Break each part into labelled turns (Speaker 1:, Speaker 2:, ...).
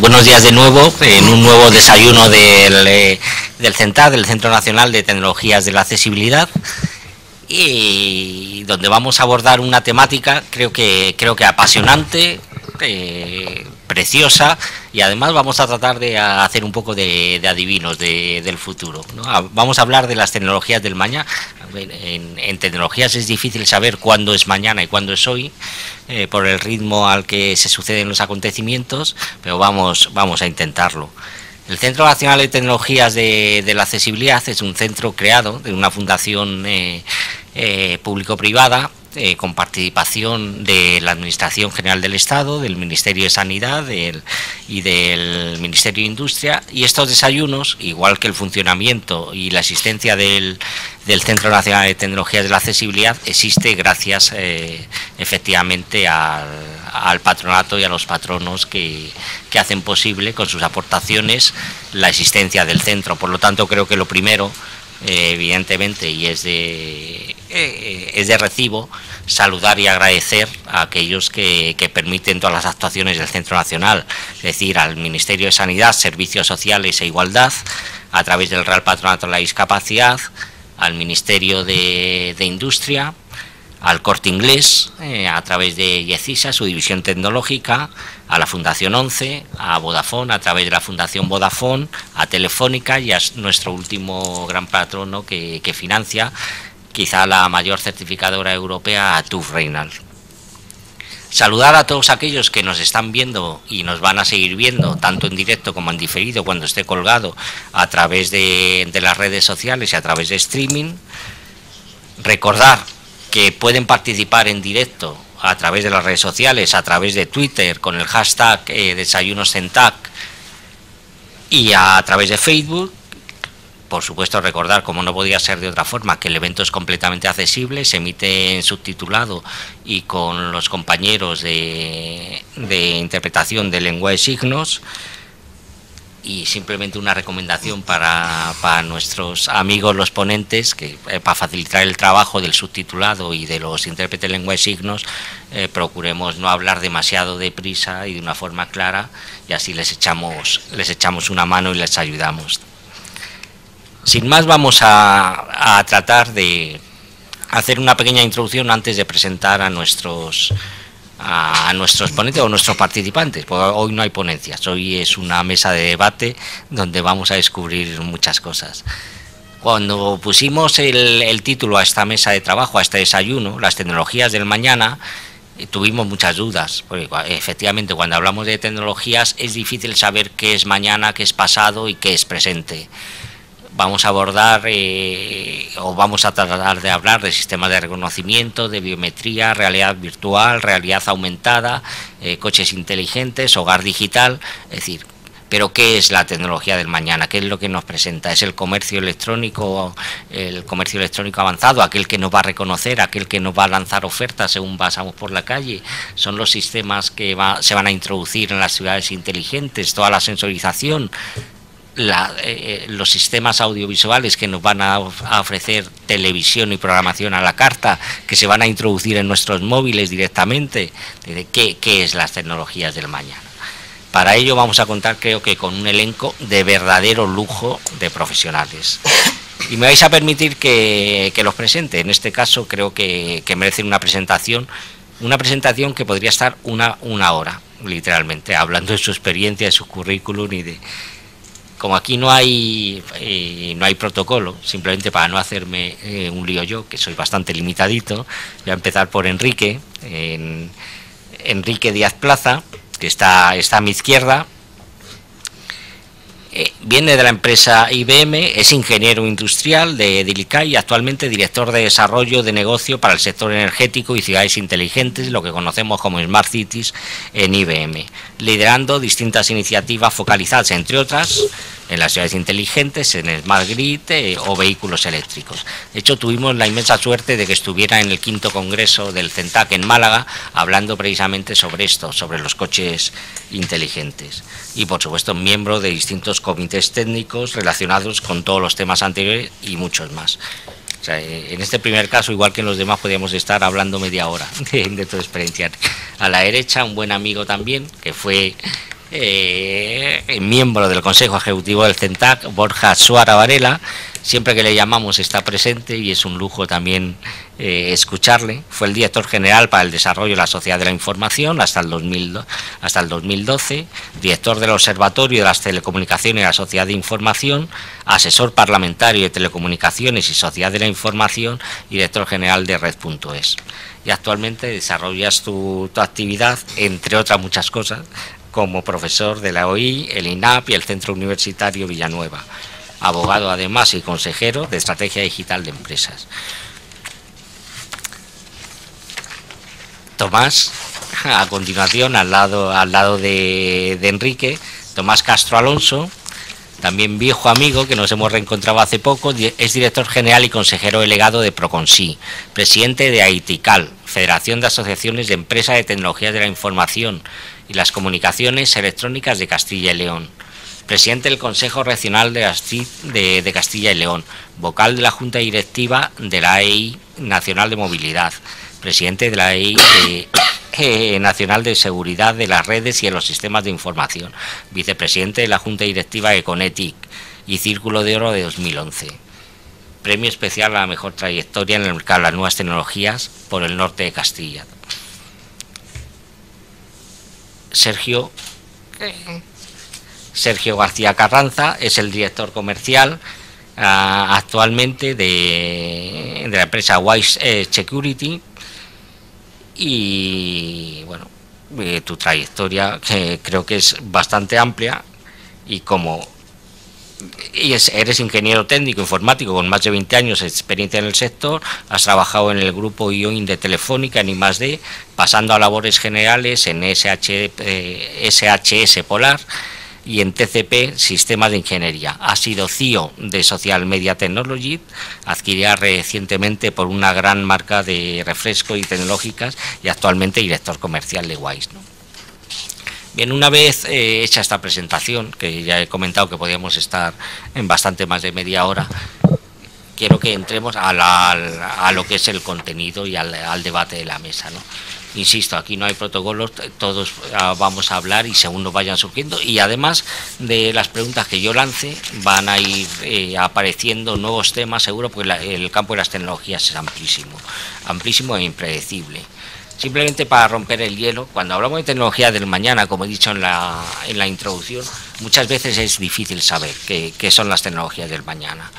Speaker 1: buenos días de nuevo en un nuevo desayuno del CENTAC, del Centro Nacional de Tecnologías de la Accesibilidad, y donde vamos a abordar una temática creo que apasionante, preciosa, y además vamos a tratar de hacer un poco de adivinos del futuro, ¿no? Vamos a hablar de las tecnologías del mañana. En tecnologías es difícil saber cuándo es mañana y cuándo es hoy, por el ritmo al que se suceden los acontecimientos, pero vamos a intentarlo. El Centro Nacional de Tecnologías de la Accesibilidad es un centro creado de una fundación público-privada, con participación de la Administración General del Estado, del Ministerio de Sanidad y del Ministerio de Industria, y estos desayunos, igual que el funcionamiento y la existencia del Centro Nacional de Tecnologías de la Accesibilidad, existe gracias efectivamente al patronato y a los patronos que hacen posible con sus aportaciones la existencia del centro. Por lo tanto, creo que lo primero, evidentemente, y es de recibo, saludar y agradecer a aquellos que permiten todas las actuaciones del Centro Nacional, es decir, al Ministerio de Sanidad, Servicios Sociales e Igualdad, a través del Real Patronato de la Discapacidad, al Ministerio de Industria, al Corte Inglés, a través de YECISA, su división tecnológica, a la Fundación 11, a Vodafone, a través de la Fundación Vodafone, a Telefónica y a nuestro último gran patrono que financia, quizá la mayor certificadora europea, a TÜV Rheinland. Saludar a todos aquellos que nos están viendo y nos van a seguir viendo, tanto en directo como en diferido, cuando esté colgado, a través de las redes sociales y a través de streaming. Recordar que pueden participar en directo a través de las redes sociales, a través de Twitter, con el hashtag DesayunosCENTAC, y a través de Facebook. Por supuesto, recordar, como no podía ser de otra forma, que el evento es completamente accesible, se emite en subtitulado y con los compañeros de interpretación de lengua de signos. Y simplemente una recomendación para nuestros amigos los ponentes, que para facilitar el trabajo del subtitulado y de los intérpretes de lengua de signos, procuremos no hablar demasiado deprisa y de una forma clara, y así les echamos una mano y les ayudamos. Sin más, vamos a tratar de hacer una pequeña introducción antes de presentar a nuestros ponentes o nuestros participantes, porque hoy no hay ponencias, hoy es una mesa de debate donde vamos a descubrir muchas cosas. Cuando pusimos el título a esta mesa de trabajo, a este desayuno, las tecnologías del mañana, tuvimos muchas dudas, porque efectivamente cuando hablamos de tecnologías es difícil saber qué es mañana, qué es pasado y qué es presente. Vamos a abordar o vamos a tratar de hablar de sistemas de reconocimiento, de biometría, realidad virtual, realidad aumentada, coches inteligentes, hogar digital, es decir, pero ¿qué es la tecnología del mañana? ¿Qué es lo que nos presenta? ¿Es el comercio electrónico avanzado, aquel que nos va a reconocer, aquel que nos va a lanzar ofertas según pasamos por la calle? ¿Son los sistemas que se van a introducir en las ciudades inteligentes, toda la sensorización? Los sistemas audiovisuales que nos van a ofrecer televisión y programación a la carta, que se van a introducir en nuestros móviles directamente. ¿Qué es las tecnologías del mañana? Para ello vamos a contar, creo que con un elenco de verdadero lujo de profesionales. Y me vais a permitir que los presente. En este caso creo que merecen una presentación que podría estar una hora, literalmente, hablando de su experiencia, de su currículum y de... Como aquí no hay protocolo, simplemente para no hacerme un lío yo, que soy bastante limitadito, voy a empezar por Enrique Díaz Plaza, que está a mi izquierda. Viene de la empresa IBM, es ingeniero industrial de ILCAI y actualmente director de desarrollo de negocio para el sector energético y ciudades inteligentes, lo que conocemos como Smart Cities en IBM, liderando distintas iniciativas focalizadas, entre otras, en las ciudades inteligentes, en Smart Grid o vehículos eléctricos. De hecho, tuvimos la inmensa suerte de que estuviera en el 5º Congreso del CENTAC en Málaga, hablando precisamente sobre esto, sobre los coches inteligentes. Y, por supuesto, miembro de distintos comités técnicos relacionados con todos los temas anteriores y muchos más. O sea, en este primer caso, igual que en los demás, podríamos estar hablando media hora de tu experiencia. A la derecha, un buen amigo también, que fue miembro del Consejo Ejecutivo del CENTAC, Borja Suara Varela. Siempre que le llamamos está presente y es un lujo también escucharle. Fue el director general para el desarrollo de la Sociedad de la Información hasta el 2012, director del Observatorio de las Telecomunicaciones y la Sociedad de Información, asesor parlamentario de Telecomunicaciones y Sociedad de la Información y director general de Red.es. Y actualmente desarrollas tu actividad, entre otras muchas cosas, como profesor de la OI, el INAP y el Centro Universitario Villanueva. Abogado además y consejero de Estrategia Digital de Empresas. Tomás, a continuación, al lado de Enrique, Tomás Castro Alonso, también viejo amigo que nos hemos reencontrado hace poco, es director general y consejero delegado de Proconsí, presidente de AITICAL, Federación de Asociaciones de Empresas de Tecnologías de la Información y las Comunicaciones Electrónicas de Castilla y León, presidente del Consejo Regional de Castilla y León, vocal de la Junta Directiva de la AEI Nacional de Movilidad, presidente de la AEI Nacional de Seguridad de las Redes y de los Sistemas de Información, vicepresidente de la Junta Directiva de Conetic y Círculo de Oro de 2011. Premio especial a la mejor trayectoria en el mercado de las nuevas tecnologías por el norte de Castilla. Sergio García Carranza es el director comercial actualmente de la empresa Wise Security. Y bueno, tu trayectoria creo que es bastante amplia y eres ingeniero técnico informático con más de 20 años de experiencia en el sector, has trabajado en el grupo IOIN de Telefónica en I+D, pasando a labores generales en SHS Polar y en TCP Sistemas de Ingeniería. Ha sido CEO de Social Media Technology, adquirida recientemente por una gran marca de refrescos y tecnológicas y actualmente director comercial de Wise, ¿no? Bien, una vez hecha esta presentación, que ya he comentado que podíamos estar en bastante más de media hora, quiero que entremos a lo que es el contenido y al debate de la mesa, ¿no? Insisto, aquí no hay protocolos, todos vamos a hablar y según nos vayan surgiendo, y además de las preguntas que yo lance van a ir apareciendo nuevos temas seguro, porque el campo de las tecnologías es amplísimo e impredecible. Simplemente para romper el hielo, cuando hablamos de tecnología del mañana, como he dicho en la introducción, muchas veces es difícil saber qué son las tecnologías del mañana.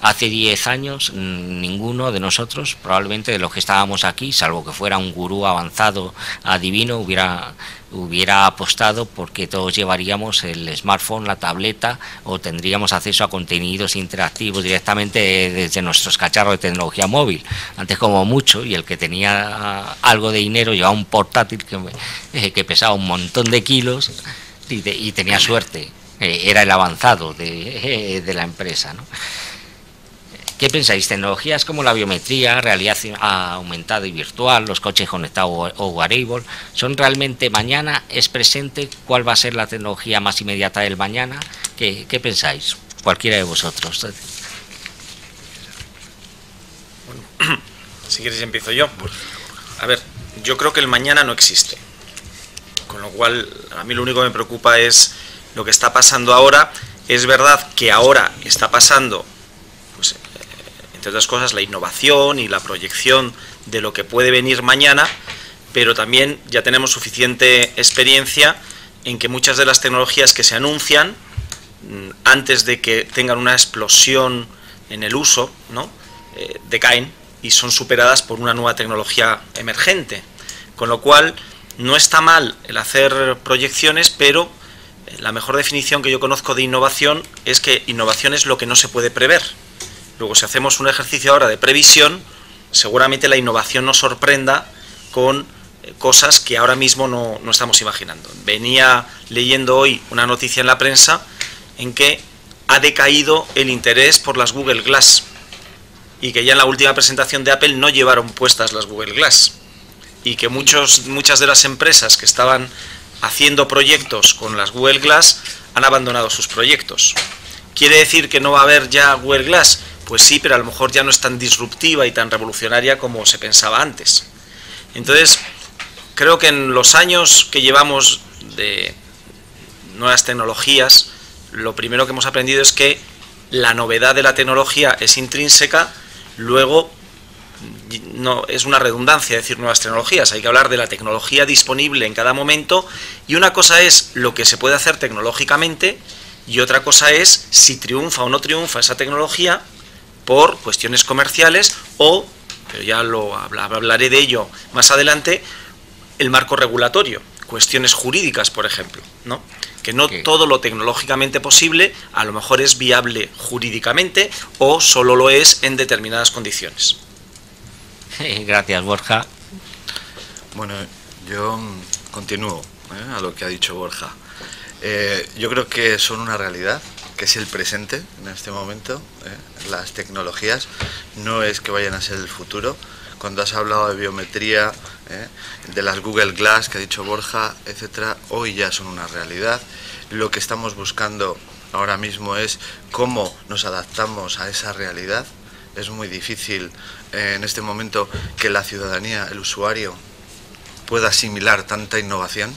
Speaker 1: Hace 10 años ninguno de nosotros, probablemente de los que estábamos aquí, salvo que fuera un gurú avanzado adivino, hubiera apostado porque todos llevaríamos el smartphone, la tableta, o tendríamos acceso a contenidos interactivos directamente desde nuestros cacharros de tecnología móvil. Antes, como mucho, y el que tenía algo de dinero llevaba un portátil que pesaba un montón de kilos y tenía suerte, era el avanzado de la empresa, ¿no? ¿Qué pensáis? ¿Tecnologías como la biometría, realidad aumentada y virtual, los coches conectados o wearable, son realmente mañana? ¿Es presente? ¿Cuál va a ser la tecnología más inmediata del mañana? ¿Qué pensáis? Cualquiera de vosotros.
Speaker 2: Bueno, si queréis empiezo yo. A ver, yo creo que el mañana no existe. Con lo cual, a mí lo único que me preocupa es lo que está pasando ahora. Es verdad que ahora está pasando, pues, entre otras cosas, la innovación y la proyección de lo que puede venir mañana, pero también ya tenemos suficiente experiencia en que muchas de las tecnologías que se anuncian, antes de que tengan una explosión en el uso, ¿no?, decaen y son superadas por una nueva tecnología emergente. Con lo cual, no está mal el hacer proyecciones, pero la mejor definición que yo conozco de innovación es que innovación es lo que no se puede prever. Luego, si hacemos un ejercicio ahora de previsión, seguramente la innovación nos sorprenda con cosas que ahora mismo no estamos imaginando. Venía leyendo hoy una noticia en la prensa en que ha decaído el interés por las Google Glass y que ya en la última presentación de Apple no llevaron puestas las Google Glass y que muchas de las empresas que estaban haciendo proyectos con las Google Glass han abandonado sus proyectos. ¿Quiere decir que no va a haber ya Google Glass? Pues sí, pero a lo mejor ya no es tan disruptiva y tan revolucionaria como se pensaba antes. Entonces, creo que en los años que llevamos de nuevas tecnologías, lo primero que hemos aprendido es que la novedad de la tecnología es intrínseca, luego no es una redundancia decir nuevas tecnologías, hay que hablar de la tecnología disponible en cada momento, y una cosa es lo que se puede hacer tecnológicamente y otra cosa es si triunfa o no triunfa esa tecnología por cuestiones comerciales o, pero ya hablaré de ello más adelante, el marco regulatorio, cuestiones jurídicas, por ejemplo, ¿no? Que no todo lo tecnológicamente posible a lo mejor es viable jurídicamente o solo lo es en determinadas condiciones.
Speaker 1: Gracias, Borja.
Speaker 3: Bueno, yo continúo a lo que ha dicho Borja. Yo creo que son una realidad, que es el presente en este momento. Las tecnologías no es que vayan a ser el futuro. Cuando has hablado de biometría, de las Google Glass que ha dicho Borja, etcétera, hoy ya son una realidad. Lo que estamos buscando ahora mismo es cómo nos adaptamos a esa realidad. Es muy difícil en este momento que la ciudadanía, el usuario, pueda asimilar tanta innovación,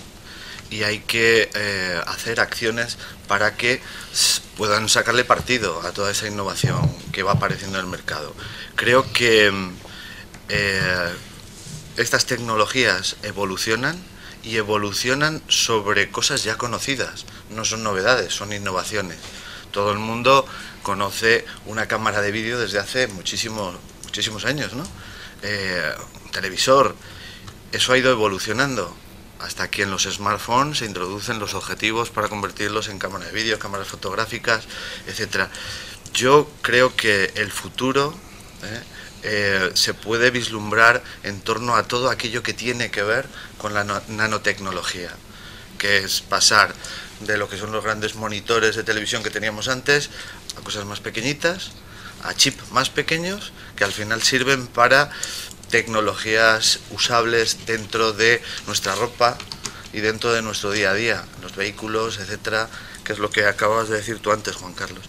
Speaker 3: y hay que hacer acciones para que puedan sacarle partido a toda esa innovación que va apareciendo en el mercado. Creo que estas tecnologías evolucionan y evolucionan sobre cosas ya conocidas, no son novedades, son innovaciones. Todo el mundo conoce una cámara de vídeo desde hace muchísimos años, ¿no? Televisor, eso ha ido evolucionando hasta que en los smartphones se introducen los objetivos para convertirlos en cámaras de vídeo, cámaras fotográficas, etcétera. Yo creo que el futuro se puede vislumbrar en torno a todo aquello que tiene que ver con la nanotecnología, que es pasar de lo que son los grandes monitores de televisión que teníamos antes a cosas más pequeñitas, a chips más pequeños, que al final sirven para tecnologías usables dentro de nuestra ropa y dentro de nuestro día a día, los vehículos, etcétera, que es lo que acabas de decir tú antes, Juan Carlos.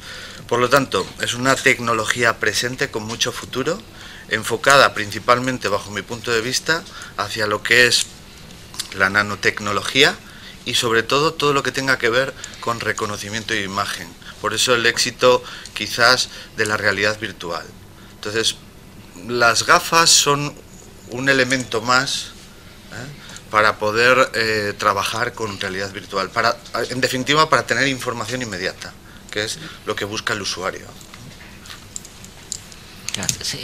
Speaker 3: Por lo tanto, es una tecnología presente con mucho futuro, enfocada principalmente, bajo mi punto de vista, hacia lo que es la nanotecnología y sobre todo lo que tenga que ver con reconocimiento de imagen. Por eso el éxito quizás de la realidad virtual. Entonces, las gafas son un elemento más para poder trabajar con realidad virtual, en definitiva para tener información inmediata, que es lo que busca el usuario.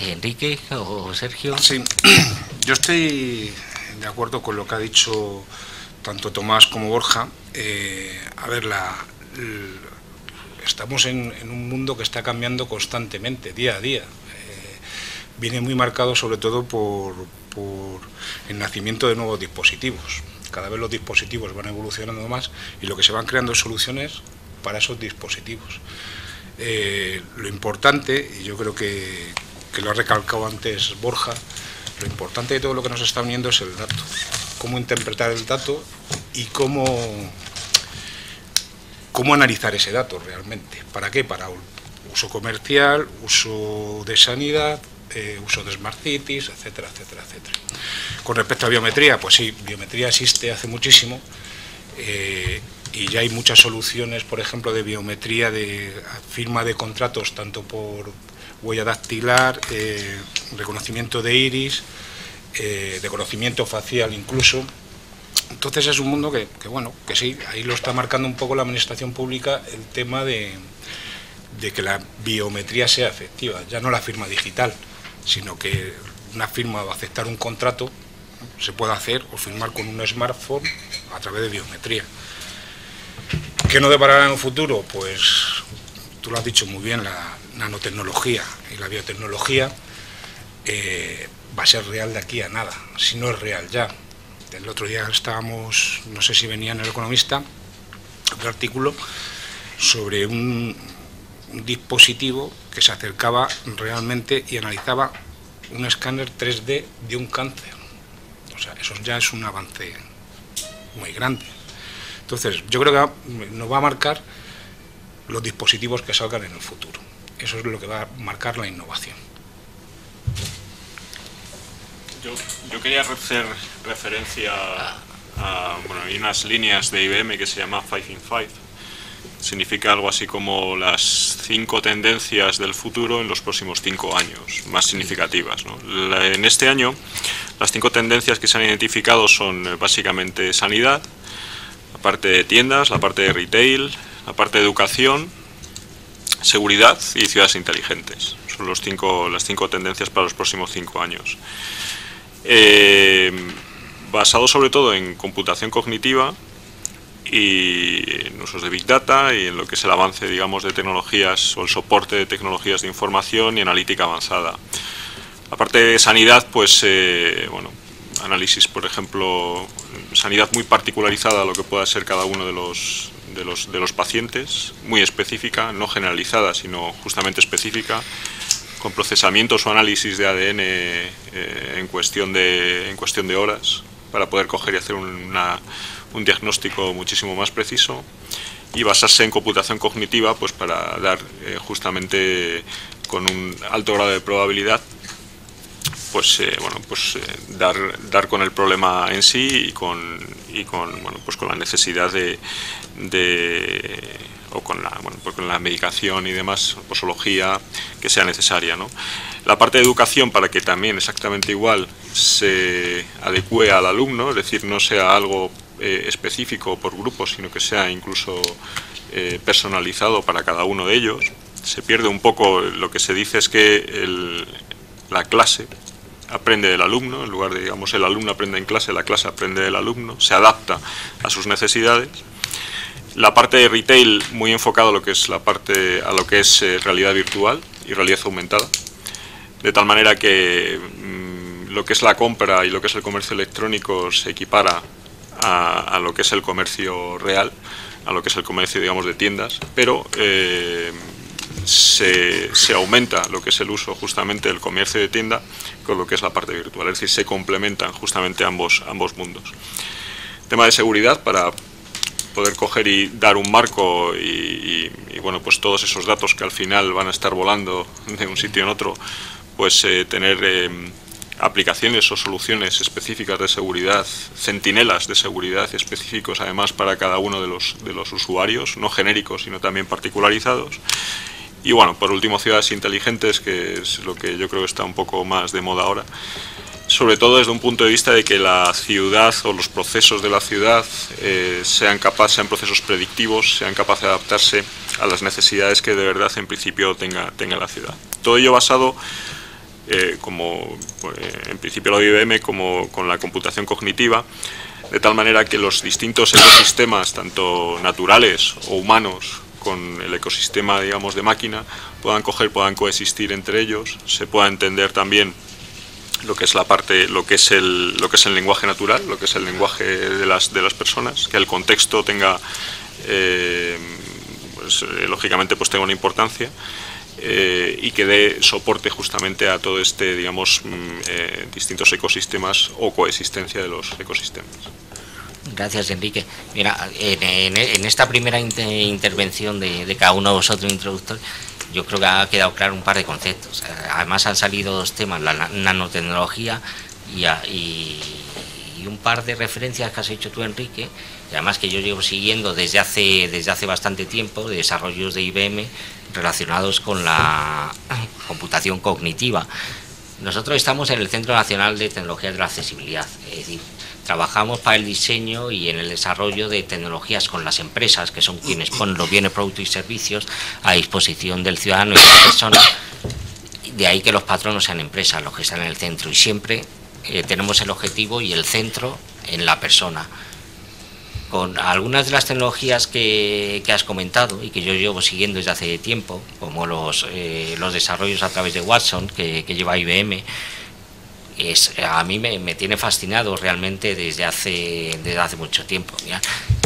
Speaker 1: Enrique o Sergio.
Speaker 4: Sí, yo estoy de acuerdo con lo que ha dicho tanto Tomás como Borja. A ver, estamos en un mundo que está cambiando constantemente, día a día. Viene muy marcado sobre todo por el nacimiento de nuevos dispositivos. Cada vez los dispositivos van evolucionando más y lo que se van creando es soluciones para esos dispositivos. Lo importante, y yo creo que lo ha recalcado antes Borja, lo importante de todo lo que nos está uniendo es el dato. Cómo interpretar el dato y cómo analizar ese dato realmente. ¿Para qué? Para uso comercial, uso de sanidad, uso de Smart Cities, etcétera, etcétera, etcétera. Con respecto a biometría, pues sí, biometría existe hace muchísimo y ya hay muchas soluciones, por ejemplo, de biometría, de firma de contratos, tanto por huella dactilar, reconocimiento de iris, de conocimiento facial incluso. Entonces es un mundo que bueno, que sí, ahí lo está marcando un poco la administración pública, el tema de que la biometría sea efectiva, ya no la firma digital, sino que una firma o aceptar un contrato se puede hacer o firmar con un smartphone a través de biometría. ¿Qué nos deparará en un futuro? Pues tú lo has dicho muy bien, la nanotecnología y la biotecnología va a ser real de aquí a nada, si no es real ya. El otro día estábamos, no sé si venía en El Economista, otro artículo sobre un dispositivo que se acercaba realmente y analizaba un escáner 3D de un cáncer. O sea, eso ya es un avance muy grande. Entonces, yo creo que nos va a marcar los dispositivos que salgan en el futuro. Eso es lo que va a marcar la innovación.
Speaker 5: Yo quería hacer referencia bueno, hay unas líneas de IBM que se llama 5 in 5. Significa algo así como las 5 tendencias del futuro en los próximos 5 años, más significativas, ¿no? En este año, las 5 tendencias que se han identificado son básicamente sanidad, la parte de tiendas, la parte de retail, la parte de educación, seguridad y ciudades inteligentes. Son las 5 tendencias para los próximos 5 años. Basado sobre todo en computación cognitiva y en usos de Big Data y en lo que es el avance, digamos, de tecnologías o el soporte de tecnologías de información y analítica avanzada. La parte de sanidad, pues, bueno, análisis, por ejemplo, sanidad muy particularizada a lo que pueda ser cada uno de los pacientes, muy específica, no generalizada, sino justamente específica, con procesamientos o análisis de ADN en cuestión de horas, para poder coger y hacer un diagnóstico muchísimo más preciso, y basarse en computación cognitiva, pues para dar justamente con un alto grado de probabilidad, pues bueno, pues dar con el problema en sí y con bueno, pues con la necesidad o con la, bueno, pues con la medicación y demás, posología que sea necesaria, ¿no? La parte de educación, para que también exactamente igual se adecue al alumno, es decir, no sea algo específico por grupos, sino que sea incluso personalizado para cada uno de ellos. Se pierde un poco, lo que se dice es que la clase aprende del alumno, en lugar de, digamos, el alumno aprende en clase, la clase aprende del alumno, se adapta a sus necesidades. La parte de retail, muy enfocado a lo que es realidad virtual y realidad aumentada, de tal manera que lo que es la compra y lo que es el comercio electrónico se equipara a lo que es el comercio real, a lo que es el comercio, digamos, de tiendas, pero se aumenta lo que es el uso justamente del comercio de tienda con lo que es la parte virtual, es decir, se complementan justamente ambos mundos. Tema de seguridad, para poder coger y dar un marco y bueno, pues todos esos datos que al final van a estar volando de un sitio en otro, pues tener aplicaciones o soluciones específicas de seguridad, centinelas de seguridad específicos además para cada uno de los usuarios, no genéricos sino también particularizados. Y bueno, por último, ciudades inteligentes, que es lo que yo creo que está un poco más de moda ahora, sobre todo desde un punto de vista de que la ciudad o los procesos de la ciudad sean procesos predictivos, sean capaces de adaptarse a las necesidades que de verdad en principio tenga la ciudad. Todo ello basado, en principio lo de IBM, como con la computación cognitiva, de tal manera que los distintos ecosistemas, tanto naturales o humanos, con el ecosistema, digamos, de máquina, puedan coexistir entre ellos, se pueda entender también lo que es el lenguaje natural, lo que es el lenguaje de las personas, que el contexto tenga, pues, lógicamente, pues tenga una importancia, y que dé soporte justamente a todo este, digamos, distintos ecosistemas o coexistencia de los ecosistemas.
Speaker 1: Gracias, Enrique. Mira, en esta primera intervención de cada uno de vosotros, introductor, yo creo que ha quedado claro un par de conceptos. Además han salido 2 temas, la nanotecnología y un par de referencias que has hecho tú, Enrique, y además que yo llevo siguiendo desde hace bastante tiempo, de desarrollos de IBM relacionados con la computación cognitiva. Nosotros estamos en el Centro Nacional de Tecnologías de la Accesibilidad, es decir, trabajamos para el diseño y en el desarrollo de tecnologías con las empresas, que son quienes ponen los bienes, productos y servicios a disposición del ciudadano y de la persona. De ahí que los patronos sean empresas los que están en el centro, y siempre tenemos el objetivo y el centro en la persona. Con algunas de las tecnologías que has comentado y que yo llevo siguiendo desde hace tiempo, como los desarrollos a través de Watson que lleva IBM, a mí me tiene fascinado realmente desde hace mucho tiempo. Mira,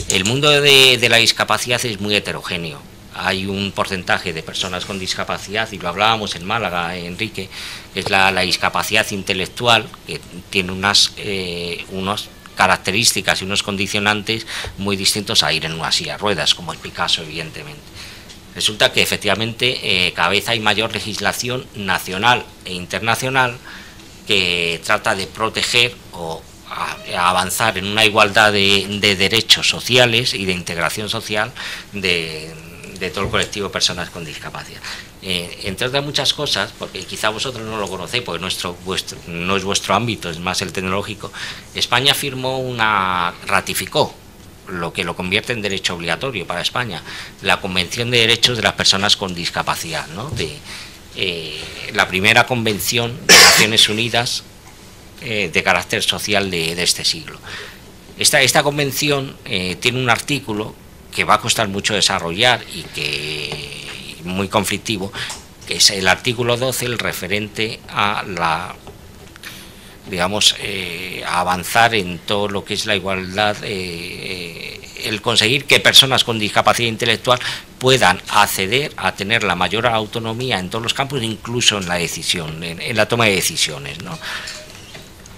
Speaker 1: el mundo de la discapacidad es muy heterogéneo. Hay un porcentaje de personas con discapacidad, y lo hablábamos en Málaga, Enrique, que es la discapacidad intelectual, que tiene unas características y unos condicionantes muy distintos a ir en una silla de ruedas, como es Picasso, evidentemente. Resulta que efectivamente cada vez hay mayor legislación nacional e internacional que trata de proteger o avanzar en una igualdad de derechos sociales y de integración social de todo el colectivo de personas con discapacidad. Entre otras muchas cosas, porque quizá vosotros no lo conocéis, porque no es vuestro ámbito, es más el tecnológico, España ratificó, lo que lo convierte en derecho obligatorio para España, la Convención de Derechos de las Personas con Discapacidad, ¿no? La primera convención de Naciones Unidas de carácter social de este siglo. Esta convención tiene un artículo que va a costar mucho desarrollar y que muy conflictivo, que es el artículo 12, el referente a la, digamos, a avanzar en todo lo que es la igualdad, el conseguir que personas con discapacidad intelectual puedan acceder a tener la mayor autonomía en todos los campos, incluso en la decisión, en la toma de decisiones, ¿no?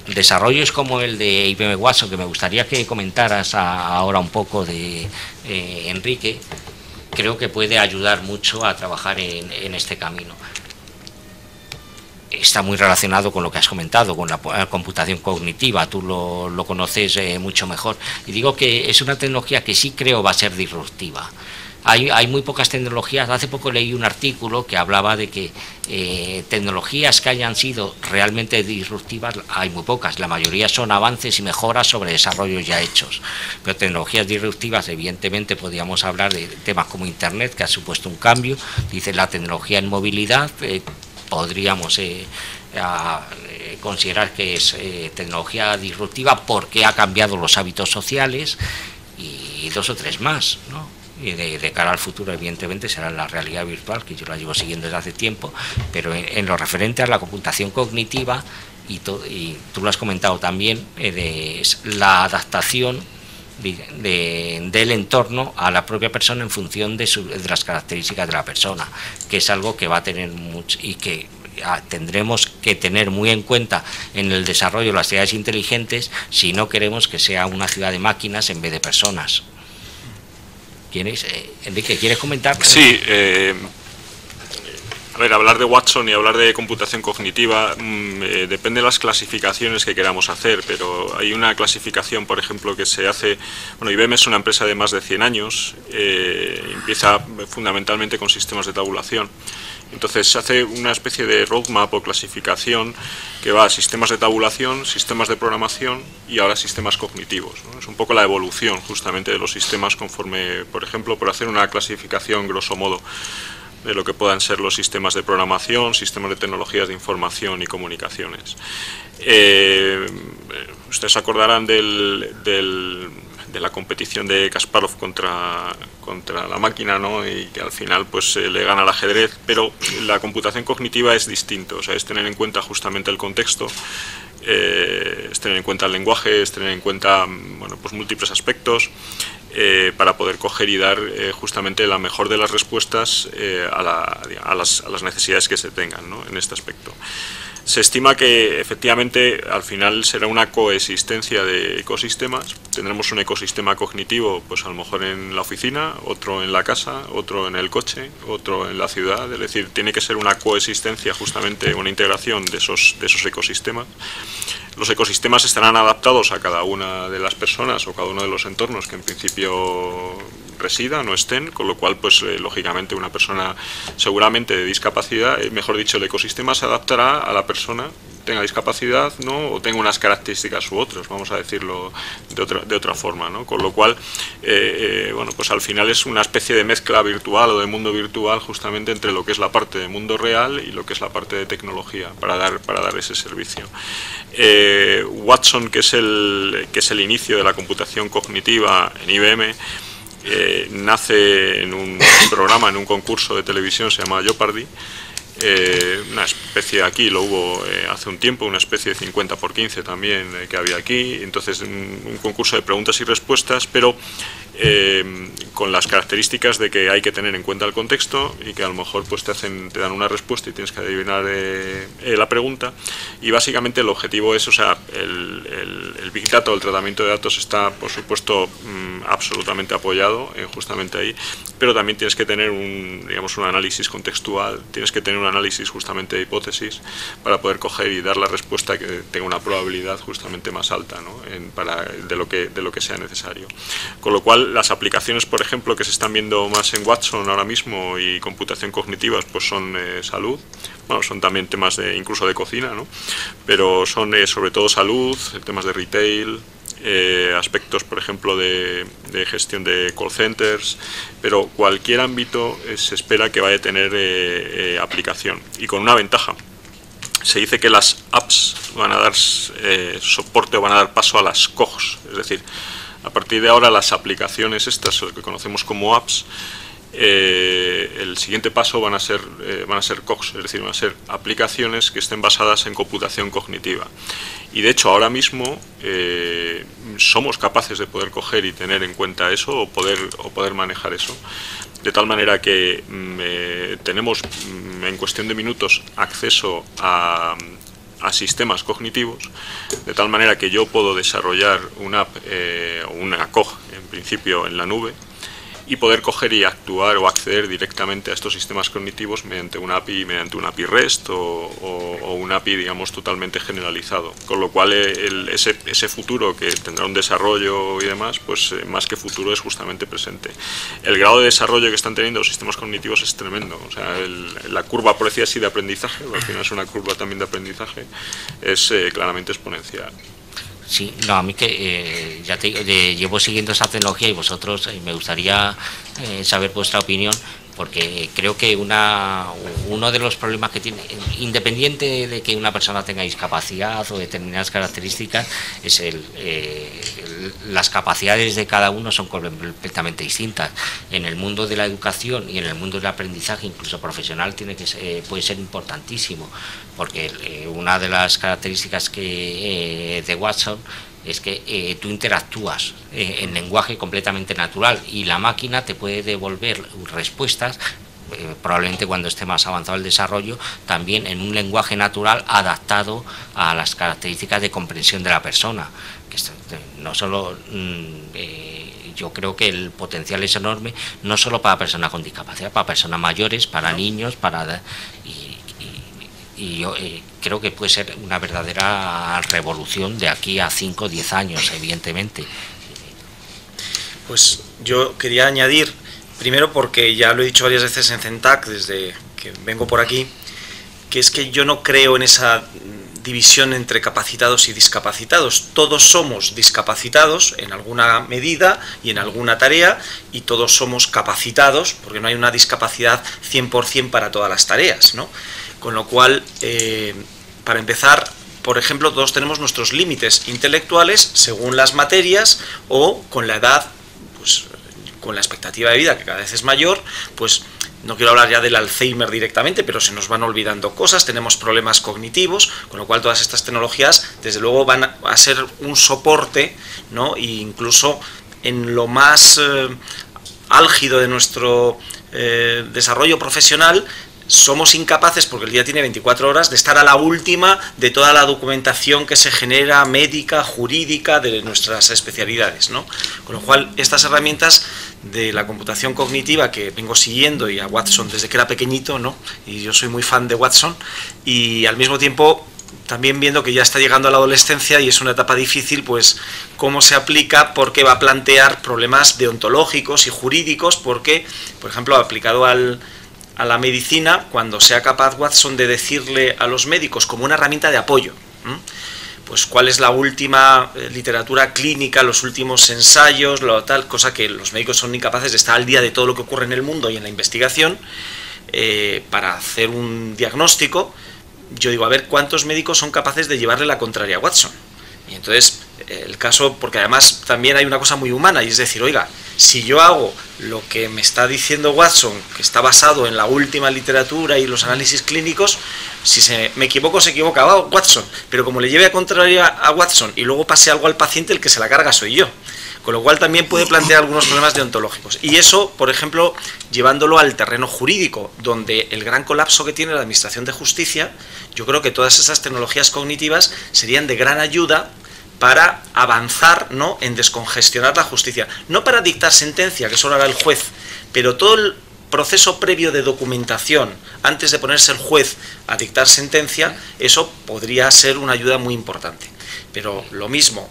Speaker 1: Desarrollos como el de IBM Watson, que me gustaría que comentaras ahora un poco de Enrique, creo que puede ayudar mucho a trabajar en este camino. Está muy relacionado con lo que has comentado, con la computación cognitiva, tú lo conoces mucho mejor. Y digo que es una tecnología que sí creo va a ser disruptiva. Hay muy pocas tecnologías. Hace poco leí un artículo que hablaba de que tecnologías que hayan sido realmente disruptivas hay muy pocas. La mayoría son avances y mejoras sobre desarrollos ya hechos. Pero tecnologías disruptivas, evidentemente, podríamos hablar de temas como Internet, que ha supuesto un cambio. Dice la tecnología en movilidad, podríamos considerar que es tecnología disruptiva porque ha cambiado los hábitos sociales, y dos o tres más, ¿no? Y de cara al futuro, evidentemente, será la realidad virtual, que yo la llevo siguiendo desde hace tiempo, pero en lo referente a la computación cognitiva, y tú lo has comentado también, es la adaptación del entorno a la propia persona en función de las características de la persona, que es algo que va a tener mucho y que tendremos que tener muy en cuenta en el desarrollo de las ciudades inteligentes, si no queremos que sea una ciudad de máquinas en vez de personas. Enrique, ¿quieres comentar?
Speaker 5: Sí, a ver, hablar de Watson y hablar de computación cognitiva depende de las clasificaciones que queramos hacer, pero hay una clasificación, por ejemplo, que se hace. Bueno, IBM es una empresa de más de 100 años, empieza fundamentalmente con sistemas de tabulación. Entonces se hace una especie de roadmap o clasificación que va a sistemas de tabulación, sistemas de programación y ahora sistemas cognitivos, ¿no? Es un poco la evolución justamente de los sistemas conforme, por ejemplo, por hacer una clasificación grosso modo de lo que puedan ser los sistemas de programación, sistemas de tecnologías de información y comunicaciones. Ustedes acordarán de la competición de Kasparov contra la máquina, ¿no? Y que al final pues le gana al ajedrez, pero la computación cognitiva es distinto, o sea, es tener en cuenta justamente el contexto, es tener en cuenta el lenguaje, es tener en cuenta, bueno, pues múltiples aspectos para poder coger y dar justamente la mejor de las respuestas a las necesidades que se tengan, ¿no? En este aspecto. Se estima que efectivamente al final será una coexistencia de ecosistemas. Tendremos un ecosistema cognitivo, pues a lo mejor en la oficina, otro en la casa, otro en el coche, otro en la ciudad. Es decir, tiene que ser una coexistencia, justamente una integración de esos ecosistemas. Los ecosistemas estarán adaptados a cada una de las personas o cada uno de los entornos que en principio residan o estén, con lo cual pues lógicamente una persona seguramente de discapacidad, mejor dicho, el ecosistema se adaptará a la persona, tenga discapacidad, ¿no? O tenga unas características u otras, vamos a decirlo de otra forma, ¿no? Con lo cual bueno, pues al final es una especie de mezcla virtual o de mundo virtual justamente entre lo que es la parte de mundo real y lo que es la parte de tecnología para dar ese servicio. Watson, que es el inicio de la computación cognitiva en IBM, nace en un programa, en un concurso de televisión, se llama Jeopardy, una especie, aquí lo hubo hace un tiempo, una especie de 50×15 también que había aquí, entonces un concurso de preguntas y respuestas, pero con las características de que hay que tener en cuenta el contexto y que a lo mejor pues te dan una respuesta y tienes que adivinar la pregunta. Y básicamente el objetivo es, o sea, el Big Data o el tratamiento de datos está, por supuesto, absolutamente apoyado justamente ahí, pero también tienes que tener un análisis contextual, tienes que tener un análisis justamente de hipótesis para poder coger y dar la respuesta que tenga una probabilidad justamente más alta, ¿no? de lo que sea necesario. Con lo cual, las aplicaciones, por ejemplo, que se están viendo más en Watson ahora mismo y computación cognitiva, pues son salud, bueno, son también temas incluso de cocina, ¿no? Pero son sobre todo salud, temas de retail, aspectos, por ejemplo, de gestión de call centers, pero cualquier ámbito se espera que vaya a tener aplicación, y con una ventaja. Se dice que las apps van a dar soporte o van a dar paso a las COGs, es decir, a partir de ahora las aplicaciones estas, lo que conocemos como apps, el siguiente paso van a ser COGs, es decir, van a ser aplicaciones que estén basadas en computación cognitiva. Y de hecho ahora mismo somos capaces de poder coger y tener en cuenta eso o poder manejar eso. De tal manera que tenemos en cuestión de minutos acceso a sistemas cognitivos, de tal manera que yo puedo desarrollar una app o una COG en principio en la nube y poder coger y actuar o acceder directamente a estos sistemas cognitivos mediante una API REST o una API, digamos, totalmente generalizado. Con lo cual ese futuro que tendrá un desarrollo y demás, pues más que futuro es justamente presente. El grado de desarrollo que están teniendo los sistemas cognitivos es tremendo. O sea, la curva, por decir así, de aprendizaje, al final es una curva también de aprendizaje, es claramente exponencial.
Speaker 1: Sí, no, a mí que ya te digo, llevo siguiendo esa tecnología y vosotros me gustaría saber vuestra opinión, porque creo que uno de los problemas que tiene, independiente de que una persona tenga discapacidad o determinadas características, es las capacidades de cada uno son completamente distintas. En el mundo de la educación y en el mundo del aprendizaje, incluso profesional, puede ser importantísimo, porque una de las características de Watson es que tú interactúas en lenguaje completamente natural y la máquina te puede devolver respuestas, probablemente cuando esté más avanzado el desarrollo, también en un lenguaje natural adaptado a las características de comprensión de la persona. Que no solo, yo creo que el potencial es enorme, no solo para personas con discapacidad, para personas mayores, para niños, y yo creo que puede ser una verdadera revolución de aquí a 5 o 10 años, evidentemente.
Speaker 2: Pues yo quería añadir, primero porque ya lo he dicho varias veces en CENTAC, desde que vengo por aquí, que es que yo no creo en esa división entre capacitados y discapacitados. Todos somos discapacitados en alguna medida y en alguna tarea, y todos somos capacitados, porque no hay una discapacidad 100% para todas las tareas, ¿no? Con lo cual, para empezar, por ejemplo, todos tenemos nuestros límites intelectuales según las materias o con la edad, pues con la expectativa de vida que cada vez es mayor, pues no quiero hablar ya del Alzheimer directamente, pero se nos van olvidando cosas, tenemos problemas cognitivos, con lo cual todas estas tecnologías, desde luego, van a ser un soporte, ¿no? E incluso en lo más álgido de nuestro desarrollo profesional, somos incapaces, porque el día tiene 24 horas, de estar a la última de toda la documentación que se genera, médica, jurídica, de nuestras especialidades, ¿no? Con lo cual, estas herramientas de la computación cognitiva que vengo siguiendo, y a Watson desde que era pequeñito, ¿no? Y yo soy muy fan de Watson, y al mismo tiempo también viendo que ya está llegando a la adolescencia y es una etapa difícil, pues cómo se aplica, porque va a plantear problemas deontológicos y jurídicos, porque, por ejemplo, aplicado a la medicina, cuando sea capaz Watson de decirle a los médicos como una herramienta de apoyo, pues cuál es la última literatura clínica, los últimos ensayos, tal, cosa que los médicos son incapaces de estar al día de todo lo que ocurre en el mundo y en la investigación, para hacer un diagnóstico. Yo digo, a ver cuántos médicos son capaces de llevarle la contraria a Watson. Y entonces, el caso, porque además también hay una cosa muy humana, y es decir, oiga, si yo hago lo que me está diciendo Watson, que está basado en la última literatura y los análisis clínicos, si me equivoco, se equivoca Watson, pero como le lleve a contraria a Watson y luego pase algo al paciente, el que se la carga soy yo. Con lo cual también puede plantear algunos problemas deontológicos. Y eso, por ejemplo, llevándolo al terreno jurídico, donde el gran colapso que tiene la Administración de Justicia, yo creo que todas esas tecnologías cognitivas serían de gran ayuda para avanzar, ¿no?, en descongestionar la justicia. No para dictar sentencia, que eso lo hará el juez, pero todo el proceso previo de documentación, antes de ponerse el juez a dictar sentencia, eso podría ser una ayuda muy importante. Pero lo mismo,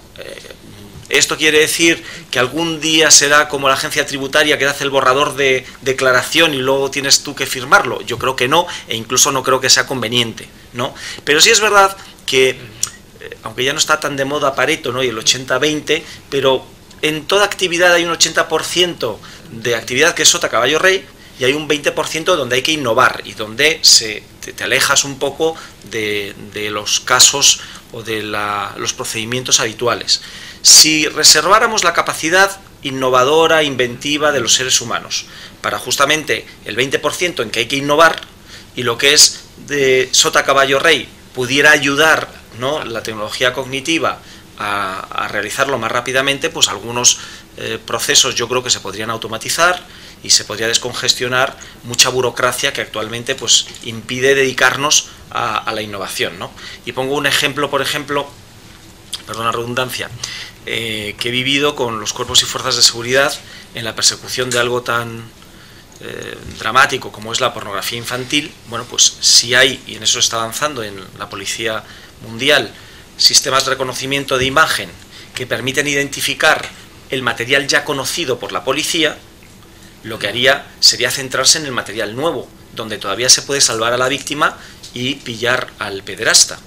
Speaker 2: ¿esto quiere decir que algún día será como la agencia tributaria que hace el borrador de declaración y luego tienes tú que firmarlo? Yo creo que no, e incluso no creo que sea conveniente, ¿no? Pero sí es verdad que, aunque ya no está tan de moda Pareto, ¿no?, y el 80-20, pero en toda actividad hay un 80% de actividad que es sota caballo rey, y hay un 20% donde hay que innovar y donde te alejas un poco de los casos o de los procedimientos habituales. Si reserváramos la capacidad innovadora, inventiva de los seres humanos para justamente el 20% en que hay que innovar, y lo que es de sota caballo rey pudiera ayudar, ¿no?, la tecnología cognitiva a realizarlo más rápidamente, pues algunos procesos yo creo que se podrían automatizar y se podría descongestionar mucha burocracia que actualmente pues impide dedicarnos a la innovación, ¿no? Y pongo un ejemplo, por ejemplo, perdón la redundancia, que he vivido con los cuerpos y fuerzas de seguridad en la persecución de algo tan dramático como es la pornografía infantil. Bueno, pues si hay, y en eso está avanzando en la Policía Mundial, sistemas de reconocimiento de imagen que permiten identificar el material ya conocido por la policía, lo que haría sería centrarse en el material nuevo, donde todavía se puede salvar a la víctima y pillar al pederasta.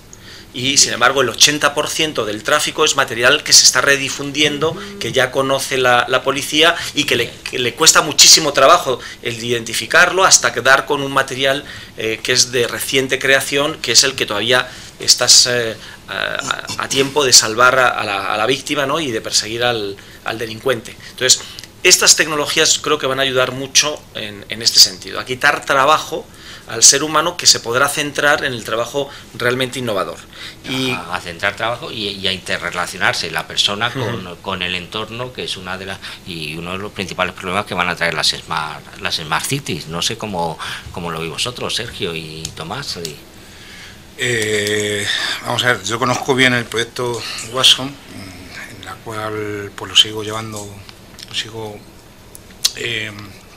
Speaker 2: Y sin embargo el 80% del tráfico es material que se está redifundiendo, que ya conoce la policía y que le cuesta muchísimo trabajo el identificarlo hasta quedar con un material que es de reciente creación, que es el que todavía estás a tiempo de salvar a la víctima, ¿no?, y de perseguir al delincuente. Entonces, estas tecnologías creo que van a ayudar mucho en este sentido, a quitar trabajo al ser humano, que se podrá centrar en el trabajo realmente innovador. Y
Speaker 1: a centrar trabajo y a interrelacionarse la persona con el entorno, que es uno de los principales problemas que van a traer las Smart Cities. No sé cómo lo veis vosotros, Sergio y Tomás.
Speaker 4: Vamos a ver, yo conozco bien el proyecto Watson, en la cual pues lo sigo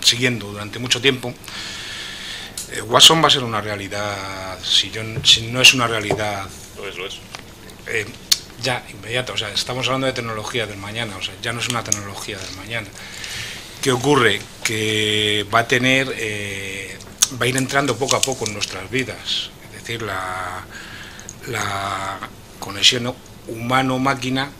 Speaker 4: siguiendo durante mucho tiempo. Watson va a ser una realidad, si no es una realidad
Speaker 5: lo es.
Speaker 4: Ya inmediata. O sea, estamos hablando de tecnología del mañana, o sea, ya no es una tecnología del mañana. ¿Qué ocurre? Que va a ir entrando poco a poco en nuestras vidas, es decir, la conexión humano-máquina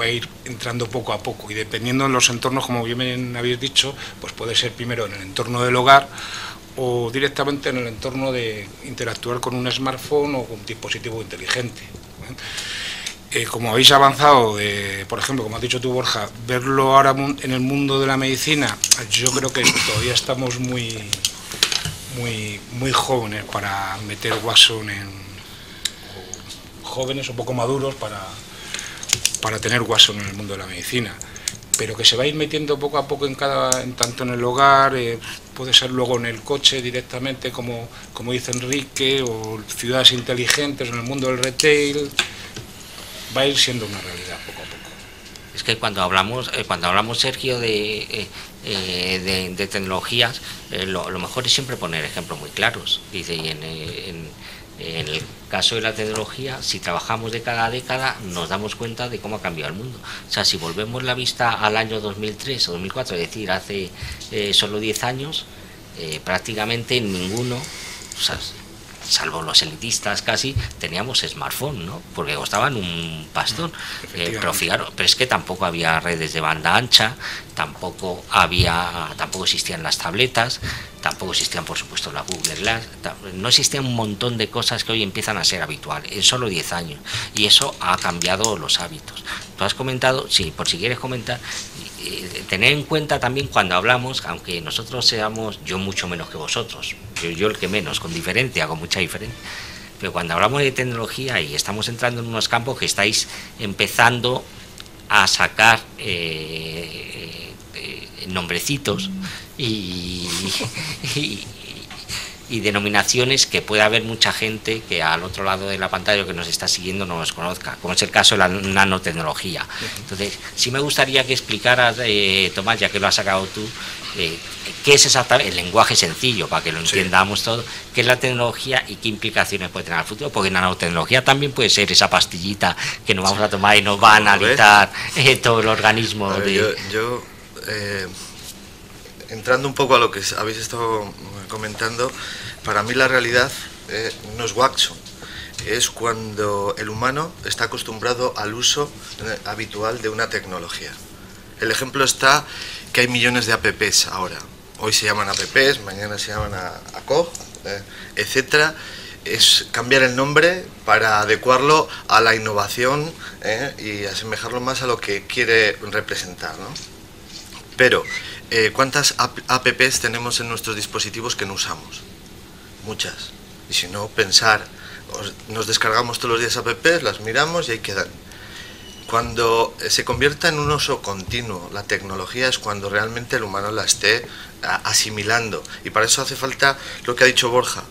Speaker 4: va a ir entrando poco a poco, y dependiendo de los entornos, como bien habéis dicho, pues puede ser primero en el entorno del hogar o directamente en el entorno de interactuar con un smartphone o con un dispositivo inteligente. Como habéis avanzado, por ejemplo, como has dicho tú, Borja, verlo ahora en el mundo de la medicina, yo creo que todavía estamos muy jóvenes para meter Watson jóvenes o poco maduros para tener Watson en el mundo de la medicina, pero que se va a ir metiendo poco a poco tanto en el hogar, puede ser luego en el coche directamente, como dice Enrique, o ciudades inteligentes, en el mundo del retail. Va a ir siendo una realidad poco a poco.
Speaker 1: Es que cuando hablamos Sergio, de tecnologías, lo mejor es siempre poner ejemplos muy claros. Dice, y en el caso de la tecnología, si trabajamos de cada década, nos damos cuenta de cómo ha cambiado el mundo. O sea, si volvemos la vista al año 2003 o 2004, es decir, hace solo 10 años, prácticamente ninguno, o sea, salvo los elitistas casi, teníamos smartphone, ¿no? Porque costaban un pastón. Pero fijaros, pero es que tampoco había redes de banda ancha, tampoco existían las tabletas, tampoco existían, por supuesto, la Google Glass, no existían un montón de cosas que hoy empiezan a ser habituales en solo 10 años, y eso ha cambiado los hábitos. Tú has comentado, sí, por si quieres comentar, tener en cuenta también cuando hablamos, aunque nosotros seamos, yo mucho menos que vosotros, yo el que menos, con mucha diferencia, pero cuando hablamos de tecnología y estamos entrando en unos campos que estáis empezando a sacar nombrecitos y denominaciones que puede haber mucha gente que al otro lado de la pantalla que nos está siguiendo no los conozca, como es el caso de la nanotecnología. Entonces, sí me gustaría que explicaras, Tomás, ya que lo has sacado tú, qué es exactamente el lenguaje sencillo, para que lo entendamos todo, qué es la tecnología y qué implicaciones puede tener al futuro, porque nanotecnología también puede ser esa pastillita que nos vamos a tomar y nos va a analizar todo el organismo.
Speaker 3: Entrando un poco a lo que habéis estado comentando, para mí la realidad no es Watson, es cuando el humano está acostumbrado al uso habitual de una tecnología. El ejemplo está que hay millones de apps ahora. Hoy se llaman apps, mañana se llaman ACOG, etcétera. Es cambiar el nombre para adecuarlo a la innovación y asemejarlo más a lo que quiere representar, ¿no? Pero ¿cuántas apps tenemos en nuestros dispositivos que no usamos? Muchas. Y si no, pensar, nos descargamos todos los días apps, las miramos y ahí quedan. Cuando se convierta en un uso continuo la tecnología es cuando realmente el humano la esté asimilando. Y para eso hace falta lo que ha dicho Borja,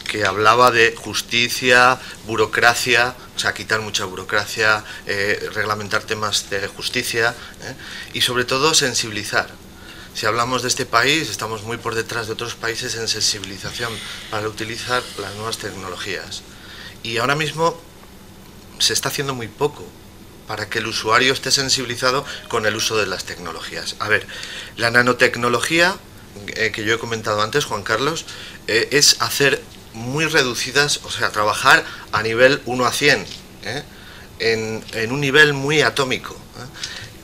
Speaker 3: que hablaba de justicia, burocracia, o sea, quitar mucha burocracia, reglamentar temas de justicia y sobre todo sensibilizar. Si hablamos de este país, estamos muy por detrás de otros países en sensibilización para utilizar las nuevas tecnologías. Y ahora mismo se está haciendo muy poco para que el usuario esté sensibilizado con el uso de las tecnologías. A ver, la nanotecnología, que yo he comentado antes, Juan Carlos, es hacer muy reducidas, o sea, trabajar a nivel 1 a 100, en un nivel muy atómico,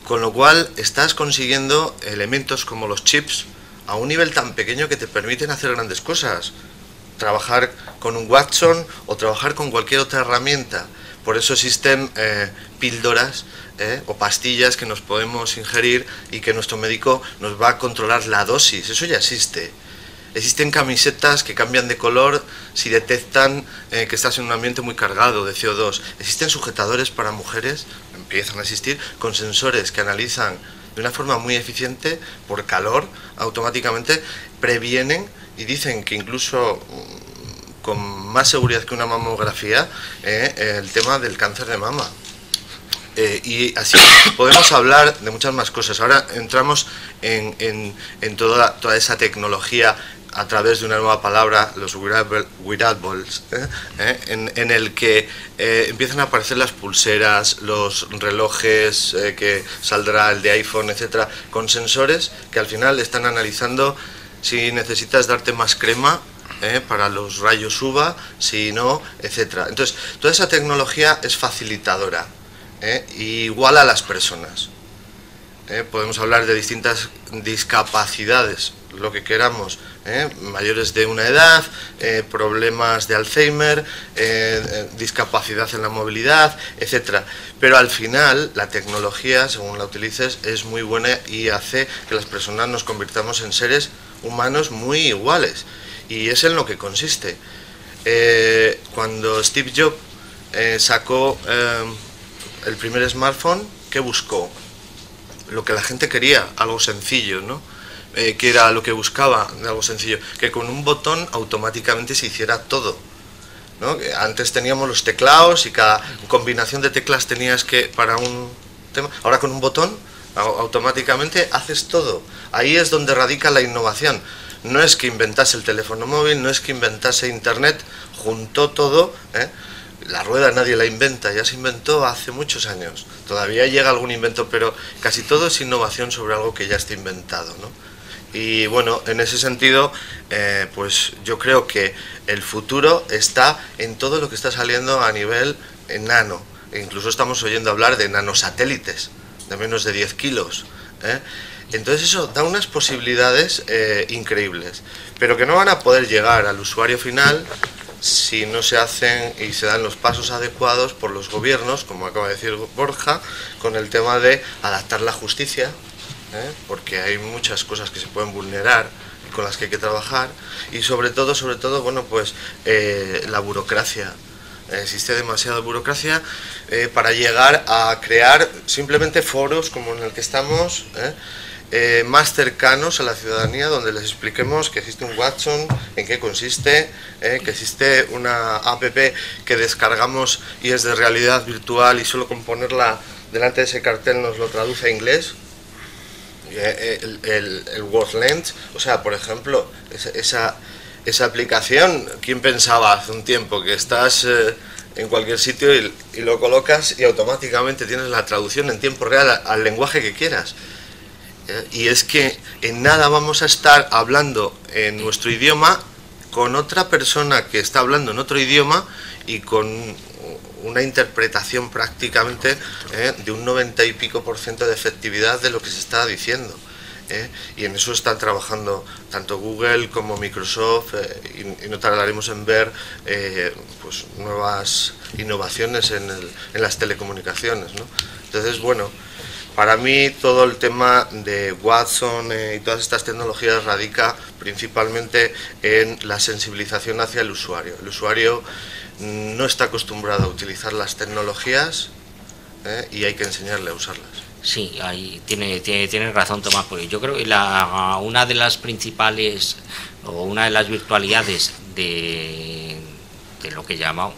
Speaker 3: con lo cual estás consiguiendo elementos como los chips a un nivel tan pequeño que te permiten hacer grandes cosas, trabajar con un Watson o trabajar con cualquier otra herramienta. Por eso existen píldoras o pastillas que nos podemos ingerir y que nuestro médico nos va a controlar la dosis. Eso ya existe. Existen camisetas que cambian de color si detectan que estás en un ambiente muy cargado de CO2. Existen sujetadores para mujeres, empiezan a existir, con sensores que analizan de una forma muy eficiente, por calor, automáticamente previenen y dicen que incluso con más seguridad que una mamografía, el tema del cáncer de mama. Y así podemos hablar de muchas más cosas. Ahora entramos en toda esa tecnología a través de una nueva palabra, los wearables, en el que empiezan a aparecer las pulseras, los relojes, que saldrá el de iPhone, etcétera, con sensores que al final están analizando si necesitas darte más crema para los rayos UVA, si no, etcétera. Entonces, toda esa tecnología es facilitadora, igual a las personas. Podemos hablar de distintas discapacidades, lo que queramos, mayores de una edad, problemas de Alzheimer, discapacidad en la movilidad, etcétera. Pero al final la tecnología, según la utilices, es muy buena y hace que las personas nos convirtamos en seres humanos muy iguales. Y es en lo que consiste. Cuando Steve Jobs sacó el primer smartphone, ¿qué buscó? Lo que la gente quería, algo sencillo, ¿no? Que era lo que buscaba, algo sencillo, que con un botón automáticamente se hiciera todo, ¿no? Antes teníamos los teclados y cada combinación de teclas tenías que, para un tema, ahora con un botón automáticamente haces todo. Ahí es donde radica la innovación. No es que inventase el teléfono móvil, no es que inventase internet, juntó todo, La rueda nadie la inventa, ya se inventó hace muchos años. Todavía llega algún invento, pero casi todo es innovación sobre algo que ya está inventado, ¿no? Y bueno, en ese sentido, pues yo creo que el futuro está en todo lo que está saliendo a nivel nano. E incluso estamos oyendo hablar de nanosatélites, de menos de 10 kilos. Entonces eso da unas posibilidades increíbles, pero que no van a poder llegar al usuario final si no se hacen y se dan los pasos adecuados por los gobiernos, como acaba de decir Borja, con el tema de adaptar la justicia, porque hay muchas cosas que se pueden vulnerar y con las que hay que trabajar, y sobre todo, bueno, pues la burocracia. existe demasiada burocracia para llegar a crear simplemente foros como en el que estamos, más cercanos a la ciudadanía, donde les expliquemos que existe un Watson, en qué consiste, que existe una app que descargamos y es de realidad virtual y solo con ponerla delante de ese cartel nos lo traduce a inglés. El WordLens, o sea, por ejemplo, esa aplicación, ¿quién pensaba hace un tiempo que estás en cualquier sitio y lo colocas y automáticamente tienes la traducción en tiempo real al lenguaje que quieras? Y es que en nada vamos a estar hablando en nuestro idioma con otra persona que está hablando en otro idioma y con una interpretación prácticamente de un 90 y pico % de efectividad de lo que se está diciendo. Y en eso están trabajando tanto Google como Microsoft, y no tardaremos en ver pues nuevas innovaciones en las telecomunicaciones, ¿no? Entonces, bueno, para mí todo el tema de Watson y todas estas tecnologías radica principalmente en la sensibilización hacia el usuario. El usuario no está acostumbrado a utilizar las tecnologías y hay que enseñarle a usarlas.
Speaker 1: Sí, ahí tiene razón Tomás, porque yo creo que una de las principales o una de las virtualidades de lo que llamamos,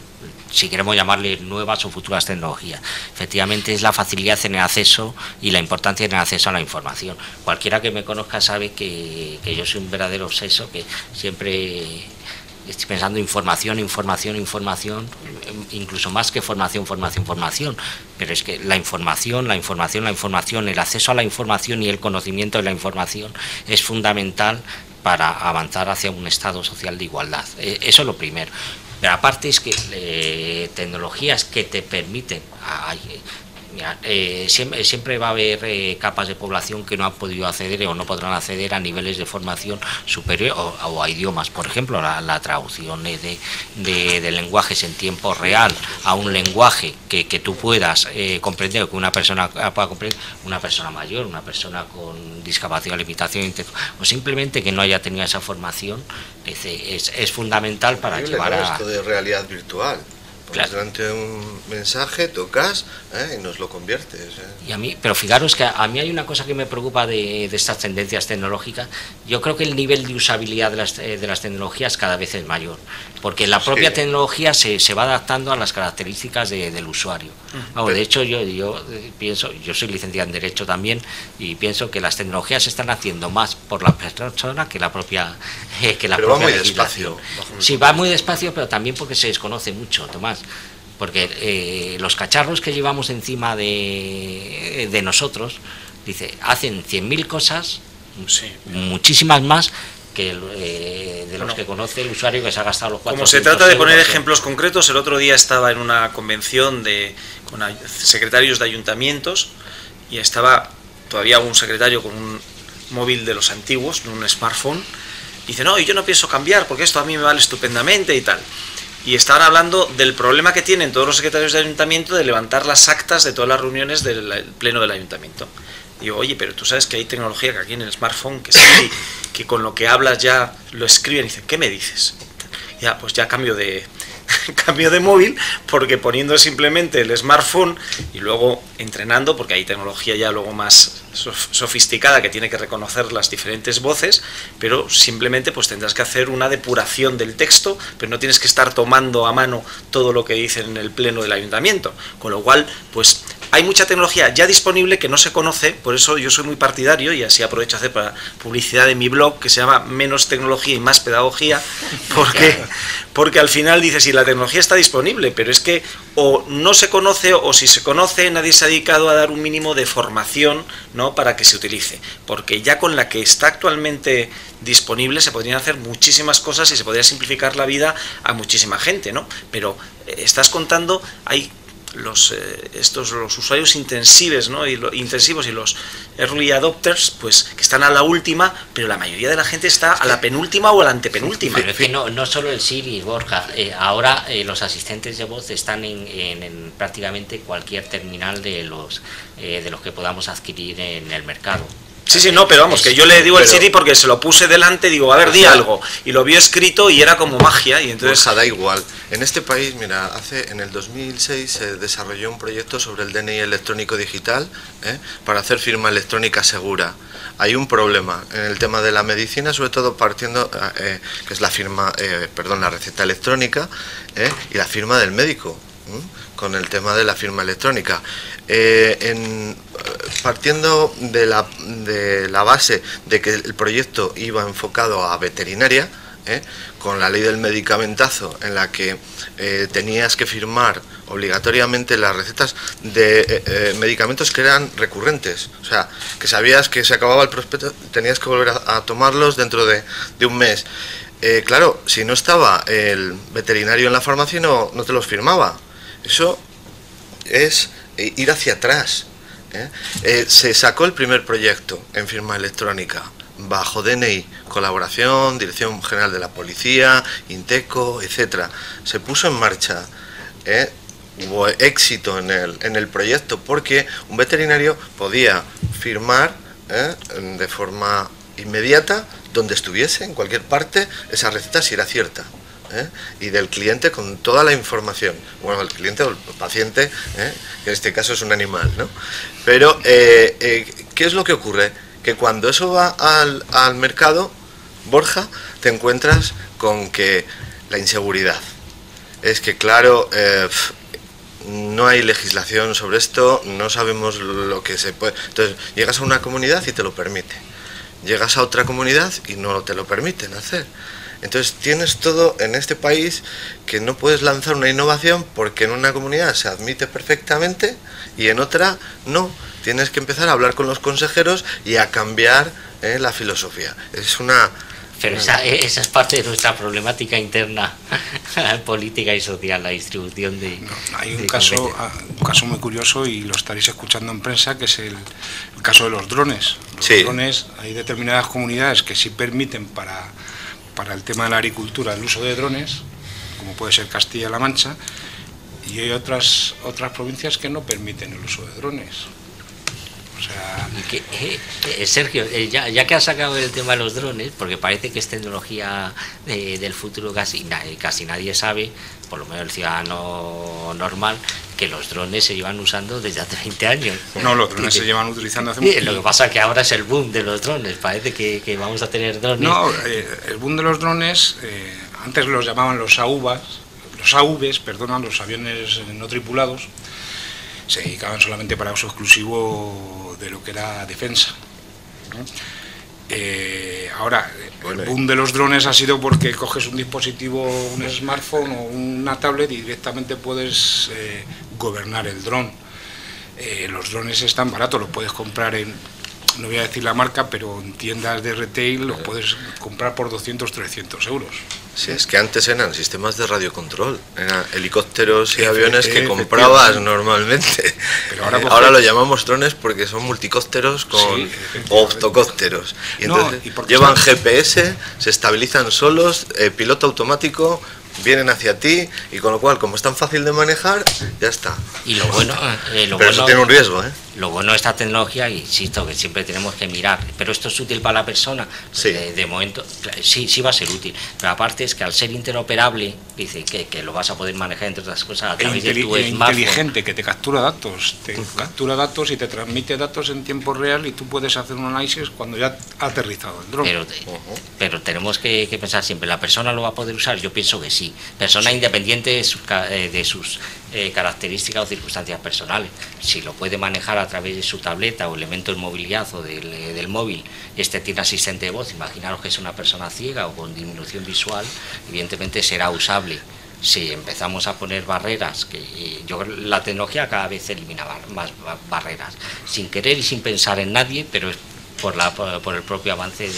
Speaker 1: si queremos llamarle nuevas o futuras tecnologías, efectivamente es la facilidad en el acceso y la importancia en el acceso a la información. Cualquiera que me conozca sabe que yo soy un verdadero obseso, que siempre estoy pensando información, incluso más que formación, pero es que la información, el acceso a la información y el conocimiento de la información es fundamental para avanzar hacia un estado social de igualdad. Eso es lo primero. Pero aparte es que tecnologías que te permiten... siempre va a haber capas de población que no han podido acceder o no podrán acceder a niveles de formación superior o a idiomas. Por ejemplo, la traducción de lenguajes en tiempo real a un lenguaje que tú puedas comprender, o que una persona pueda comprender, una persona mayor, una persona con discapacidad o limitación intelectual, o simplemente que no haya tenido esa formación, es fundamental para llevar a...
Speaker 3: Esto de realidad virtual.
Speaker 1: Claro.
Speaker 3: Delante de un mensaje, tocas y nos lo conviertes.
Speaker 1: Y a mí, pero fijaros que a mí hay una cosa que me preocupa de estas tendencias tecnológicas. Yo creo que el nivel de usabilidad de las tecnologías cada vez es mayor, porque la propia tecnología se va adaptando a las características del usuario. De hecho, yo pienso, yo soy licenciado en Derecho también, y pienso que las tecnologías se están haciendo más por la persona que la propia
Speaker 3: pero va muy despacio.
Speaker 1: Sí, va muy despacio, pero también porque se desconoce mucho, Tomás. Porque los cacharros que llevamos encima de nosotros, dice, hacen 100.000 cosas, muchísimas más que de los que conoce el usuario que se ha gastado los 400
Speaker 2: Como se trata de poner
Speaker 1: euros.
Speaker 2: ejemplos concretos, el otro día estaba en una convención con secretarios de ayuntamientos y estaba todavía un secretario con un móvil de los antiguos, un smartphone, y dice, no, y yo no pienso cambiar porque esto a mí me vale estupendamente y tal. Y estaban hablando del problema que tienen todos los secretarios de ayuntamiento de levantar las actas de todas las reuniones del pleno del ayuntamiento. Digo, oye, pero tú sabes que hay tecnología que aquí en el smartphone, que sí, que con lo que hablas ya lo escriben. Y dicen, ¿qué me dices? Ya, pues ya cambio de móvil, porque poniendo simplemente el smartphone y luego entrenando, porque hay tecnología ya luego más sofisticada que tiene que reconocer las diferentes voces, pero simplemente pues tendrás que hacer una depuración del texto, pero no tienes que estar tomando a mano todo lo que dicen en el pleno del ayuntamiento, con lo cual pues hay mucha tecnología ya disponible que no se conoce. Por eso yo soy muy partidario, y así aprovecho a hacer para publicidad de mi blog, que se llama Menos Tecnología y Más Pedagogía, porque al final dices, si la tecnología está disponible, pero es que o no se conoce, o si se conoce nadie se ha dedicado a dar un mínimo de formación, ¿no?, para que se utilice, porque ya con la que está actualmente disponible se podrían hacer muchísimas cosas y se podría simplificar la vida a muchísima gente, ¿no? Pero estás contando, hay los usuarios intensivos, ¿no?, y los early adopters, pues que están a la última, pero la mayoría de la gente está a la penúltima o a la antepenúltima.
Speaker 1: Pero es que no solo el Siri, Borja, ahora los asistentes de voz están en prácticamente cualquier terminal de los que podamos adquirir en el mercado.
Speaker 2: Sí, sí, no, pero vamos, que yo le digo el Siri porque se lo puse delante, digo, a ver, di algo, y lo vio escrito y era como magia, y entonces...
Speaker 3: Pues da igual. En este país, mira, en el 2006 se desarrolló un proyecto sobre el DNI electrónico digital, para hacer firma electrónica segura. Hay un problema en el tema de la medicina, sobre todo partiendo, que es la firma, la receta electrónica, y la firma del médico, con el tema de la firma electrónica. Partiendo de la base de que el proyecto iba enfocado a veterinaria, con la ley del medicamentazo, en la que tenías que firmar obligatoriamente las recetas de medicamentos que eran recurrentes, o sea, que sabías que se acababa el prospecto, tenías que volver a tomarlos dentro de un mes. Claro, si no estaba el veterinario en la farmacia no te los firmaba. Eso es ir hacia atrás. Se sacó el primer proyecto en firma electrónica bajo DNI, colaboración, Dirección General de la Policía, Inteco, etcétera. Se puso en marcha. Hubo éxito en el proyecto porque un veterinario podía firmar de forma inmediata, donde estuviese, en cualquier parte, esa receta si era cierta. Y del cliente con toda la información, bueno, el cliente o el paciente, que en este caso es un animal, ¿no? Pero, ¿qué es lo que ocurre? Que cuando eso va al mercado, Borja, te encuentras con que la inseguridad es que, claro, no hay legislación sobre esto, no sabemos lo que se puede. Entonces, llegas a una comunidad y te lo permite, llegas a otra comunidad y no te lo permiten hacer. Entonces tienes todo en este país que no puedes lanzar una innovación porque en una comunidad se admite perfectamente y en otra no. Tienes que empezar a hablar con los consejeros y a cambiar la filosofía. Es una...
Speaker 1: Pero esa es parte de nuestra problemática interna política y social, la distribución de...
Speaker 4: No, hay un caso muy curioso y lo estaréis escuchando en prensa, que es el caso de los drones. Los drones, hay determinadas comunidades que sí permiten para el tema de la agricultura el uso de drones, como puede ser Castilla-La Mancha, y hay otras provincias que no permiten el uso de drones. O sea...
Speaker 1: Sergio, ya que has sacado el tema de los drones, porque parece que es tecnología del futuro, casi nadie sabe, por lo menos el ciudadano normal, que los drones se llevan usando desde hace 20 años.
Speaker 4: No, los drones se llevan utilizando hace mucho tiempo.
Speaker 1: Lo que pasa es que ahora es el boom de los drones, parece que vamos a tener drones.
Speaker 4: No, el boom de los drones, antes los llamaban los AVs, los aviones no tripulados, se dedicaban solamente para uso exclusivo de lo que era defensa, ¿no? Ahora, el boom de los drones ha sido porque coges un dispositivo, un smartphone o una tablet y directamente puedes gobernar el dron. Los drones están baratos, los puedes comprar no voy a decir la marca, pero en tiendas de retail los puedes comprar por 200, 300 euros.
Speaker 3: Sí, es que antes eran sistemas de radiocontrol, eran helicópteros y aviones que comprabas normalmente. Pero ahora lo llamamos drones porque son multicópteros o octocópteros. Y entonces llevan GPS, se estabilizan solos, piloto automático, vienen hacia ti y con lo cual, como es tan fácil de manejar, ya está.
Speaker 1: Y lo bueno,
Speaker 3: pero eso tiene un riesgo,
Speaker 1: Lo bueno de esta tecnología, insisto, que siempre tenemos que mirar, pero esto es útil para la persona.
Speaker 3: Sí.
Speaker 1: De momento, sí va a ser útil, pero aparte es que al ser interoperable, dice que lo vas a poder manejar, entre otras cosas, a través de tu smartphone.
Speaker 4: Inteligente, que te captura datos, captura datos y te transmite datos en tiempo real y tú puedes hacer un análisis cuando ya ha aterrizado el dron.
Speaker 1: Pero tenemos que pensar siempre, ¿la persona lo va a poder usar? Yo pienso que sí. Persona independiente de sus características o circunstancias personales. Si lo puede manejar a través de su tableta o elemento de movilidad o del móvil, tiene asistente de voz, imaginaros que es una persona ciega o con disminución visual, evidentemente será usable. Si empezamos a poner barreras, la tecnología cada vez elimina más barreras, sin querer y sin pensar en nadie, pero es por el propio avance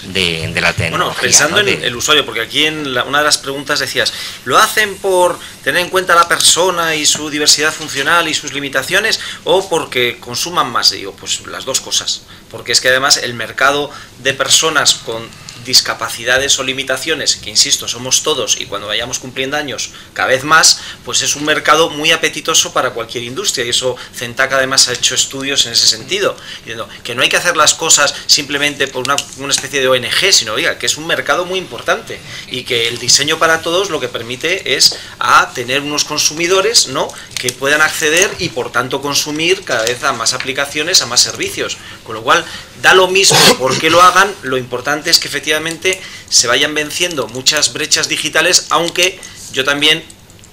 Speaker 1: de la tecnología.
Speaker 2: Bueno, pensando, ¿no?, en el usuario, porque aquí una de las preguntas decías, ¿lo hacen por tener en cuenta a la persona y su diversidad funcional y sus limitaciones o porque consuman más? Digo, pues las dos cosas, porque es que además el mercado de personas con discapacidades o limitaciones, que insisto, somos todos y cuando vayamos cumpliendo años cada vez más, pues es un mercado muy apetitoso para cualquier industria, y eso CENTAC además ha hecho estudios en ese sentido, diciendo que no hay que hacer las cosas simplemente por una especie de ONG, sino oiga, que es un mercado muy importante y que el diseño para todos lo que permite es a tener unos consumidores, ¿no?, que puedan acceder y por tanto consumir cada vez a más aplicaciones, a más servicios, con lo cual da lo mismo por qué lo hagan, lo importante es que efectivamente se vayan venciendo muchas brechas digitales, aunque yo también